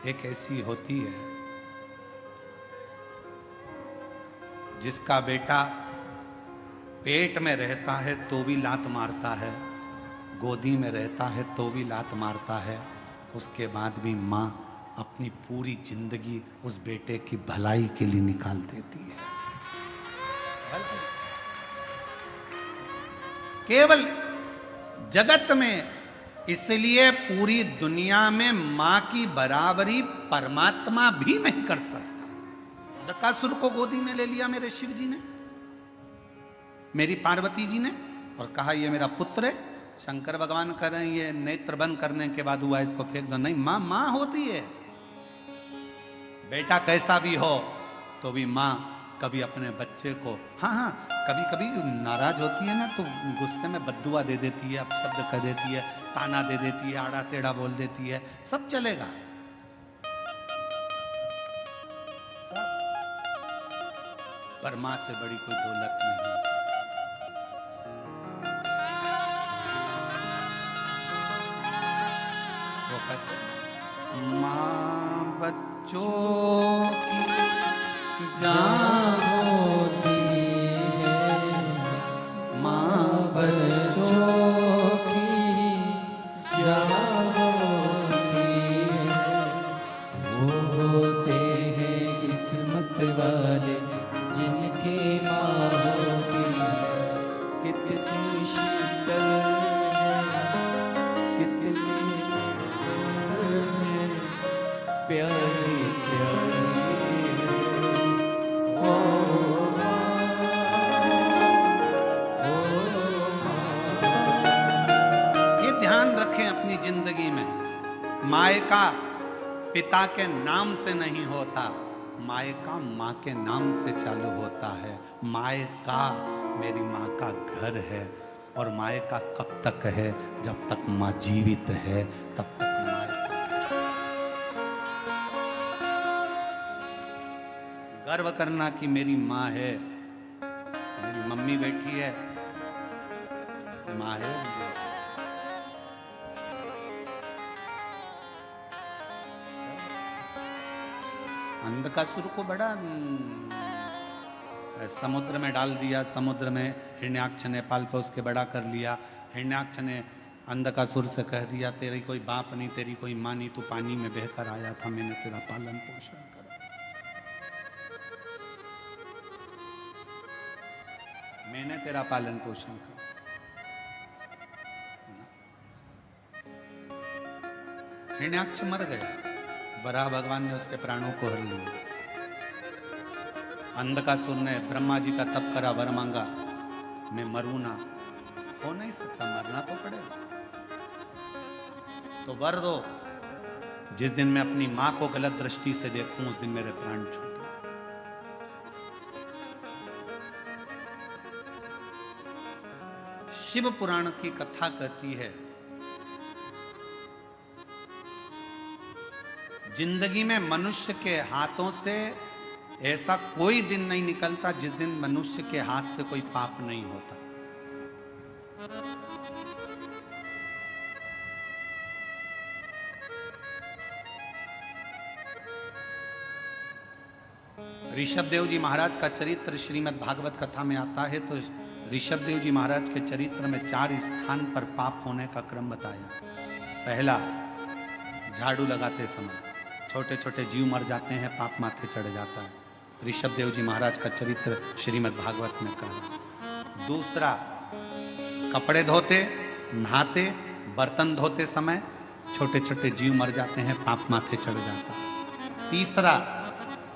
एक ऐसी होती है जिसका बेटा पेट में रहता है तो भी लात मारता है, गोदी में रहता है तो भी लात मारता है, उसके बाद भी मां अपनी पूरी जिंदगी उस बेटे की भलाई के लिए निकाल देती है। केवल जगत में, इसलिए पूरी दुनिया में मां की बराबरी परमात्मा भी नहीं कर सकता। अंधकासुर को गोदी में ले लिया मेरे शिव जी ने, मेरी पार्वती जी ने, और कहा ये मेरा पुत्र है। शंकर भगवान कह रहे हैं ये नेत्र बंद करने के बाद हुआ, इसको फेंक दो। नहीं, मां मां होती है। बेटा कैसा भी हो तो भी मां कभी अपने बच्चे को, हाँ कभी कभी नाराज होती है ना, तो गुस्से में बद्दुआ दे देती है, अपशब्द कह देती है, ताना दे देती है, आड़ा टेढ़ा बोल देती है, सब चलेगा। पर मां से बड़ी कोई दौलत नहीं। वो कहते मां बच्चों की जान होती है, मां बच्चों की जान होती है। वो होते हैं किस्मत वाले जिनके माँ होती है। कितनी शीतल कितनी प्यारी प्यारी ध्यान रखें अपनी जिंदगी में, मायका पिता के नाम से नहीं होता, मायका माँ के नाम से चालू होता है। मायका मेरी माँ का घर है, और मायका कब तक है? जब तक माँ जीवित है तब तक मायका। गर्व करना कि मेरी माँ है, मेरी मम्मी बैठी है, माँ है। अंधकासुर को बड़ा समुद्र में डाल दिया, समुद्र में हिरण्याक्ष ने पाल पोस के बड़ा कर लिया। हिरण्याक्ष ने अंधकासुर से कह दिया तेरी कोई बाप नहीं, तेरी कोई माँ नहीं, तू पानी में बहकर आया था, मैंने तेरा पालन पोषण करा, मैंने तेरा पालन पोषण करा। हिरण्याक्ष मर गया, वराह भगवान ने उसके प्राणों को हर लिया। अंधकासुर ने ब्रह्मा जी का तप करा, वर मांगा, मैं मरूं ना। हो नहीं सकता, मरना तो पड़ेगा, तो वर दो, जिस दिन मैं अपनी मां को गलत दृष्टि से देखूं उस दिन मेरे प्राण छूटे। शिव पुराण की कथा कहती है, जिंदगी में मनुष्य के हाथों से ऐसा कोई दिन नहीं निकलता जिस दिन मनुष्य के हाथ से कोई पाप नहीं होता। ऋषभ देव जी महाराज का चरित्र श्रीमद् भागवत कथा में आता है, तो ऋषभ देव जी महाराज के चरित्र में 4 स्थान पर पाप होने का क्रम बताया। पहला, झाड़ू लगाते समय छोटे छोटे जीव मर जाते हैं, पाप माथे चढ़ जाता है। ऋषभ देव जी महाराज का चरित्र श्रीमद् भागवत में कहा। दूसरा, कपड़े धोते, नहाते, बर्तन धोते समय छोटे छोटे जीव मर जाते हैं, पाप माथे चढ़ जाता है। तीसरा,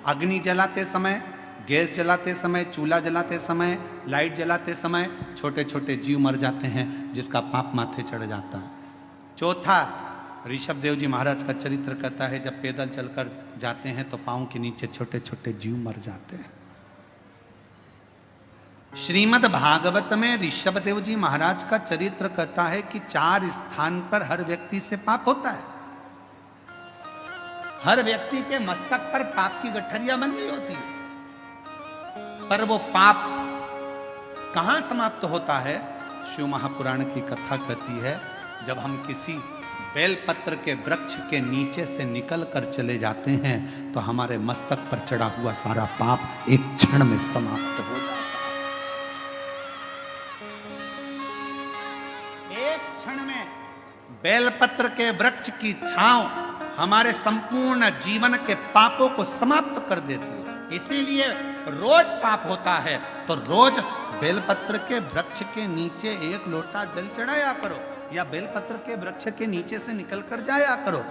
अग्नि जलाते समय, गैस जलाते समय, चूल्हा जलाते समय, लाइट जलाते समय छोटे छोटे जीव मर जाते हैं, जिसका पाप माथे चढ़ जाता है। चौथा, ऋषभ देव जी महाराज का चरित्र कहता है, जब पैदल चलकर जाते हैं तो पांव के नीचे छोटे छोटे जीव मर जाते हैं। श्रीमद् भागवत में ऋषभ देव जी महाराज का चरित्र कहता है कि 4 स्थान पर हर व्यक्ति से पाप होता है। हर व्यक्ति के मस्तक पर पाप की गठरियां बंधी होती है, पर वो पाप कहां समाप्त होता है? शिव महापुराण की कथा कहती है, जब हम किसी बेलपत्र के वृक्ष के नीचे से निकल कर चले जाते हैं तो हमारे मस्तक पर चढ़ा हुआ सारा पाप एक क्षण में समाप्त हो जाता है। एक क्षण में बेलपत्र के वृक्ष की छांव हमारे संपूर्ण जीवन के पापों को समाप्त कर देती है। इसीलिए रोज पाप होता है तो रोज बेलपत्र के वृक्ष के नीचे 1 लोटा जल चढ़ाया करो, या बेलपत्र के वृक्ष के नीचे से निकल कर जाया करो।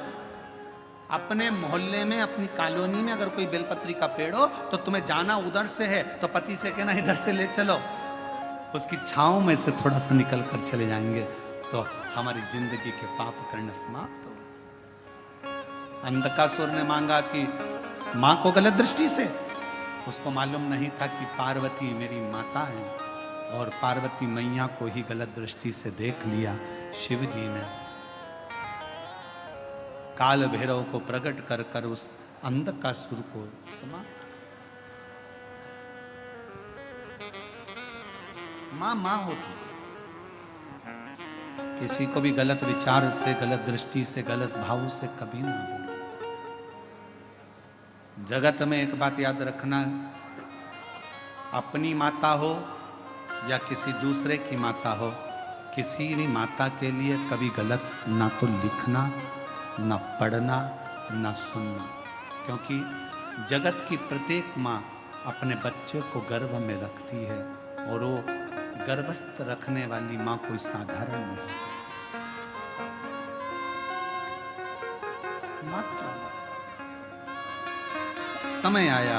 अपने मोहल्ले में, अपनी कॉलोनी में अगर कोई बेलपत्री का पेड़ हो तो तुम्हें जाना उधर से है तो पति से कहना इधर से ले चलो, उसकी छांव में से थोड़ा सा निकल कर चले जाएंगे तो हमारी जिंदगी के पाप करना समाप्त हो। अंधकासुर ने मांगा कि मां को गलत दृष्टि से, उसको मालूम नहीं था कि पार्वती मेरी माता है, और पार्वती मैया को ही गलत दृष्टि से देख लिया। शिव जी ने काल भैरव को प्रकट कर कर उस अंधकासुर को समाप्त। मां मां होती, किसी को भी गलत विचार से, गलत दृष्टि से, गलत भाव से कभी ना बोलो। जगत में एक बात याद रखना, अपनी माता हो या किसी दूसरे की माता हो, किसी भी माता के लिए कभी गलत ना तो लिखना, ना पढ़ना, ना सुनना, क्योंकि जगत की प्रत्येक माँ अपने बच्चे को गर्भ में रखती है, और वो गर्भस्थ रखने वाली माँ कोई साधारण नहीं। मात्र समय आया,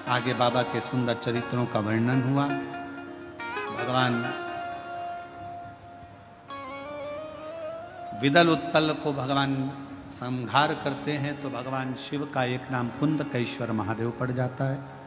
आगे बाबा के सुंदर चरित्रों का वर्णन हुआ। भगवान विदल उत्पल को भगवान संहार करते हैं तो भगवान शिव का एक नाम कुंदकेश्वर महादेव पड़ जाता है।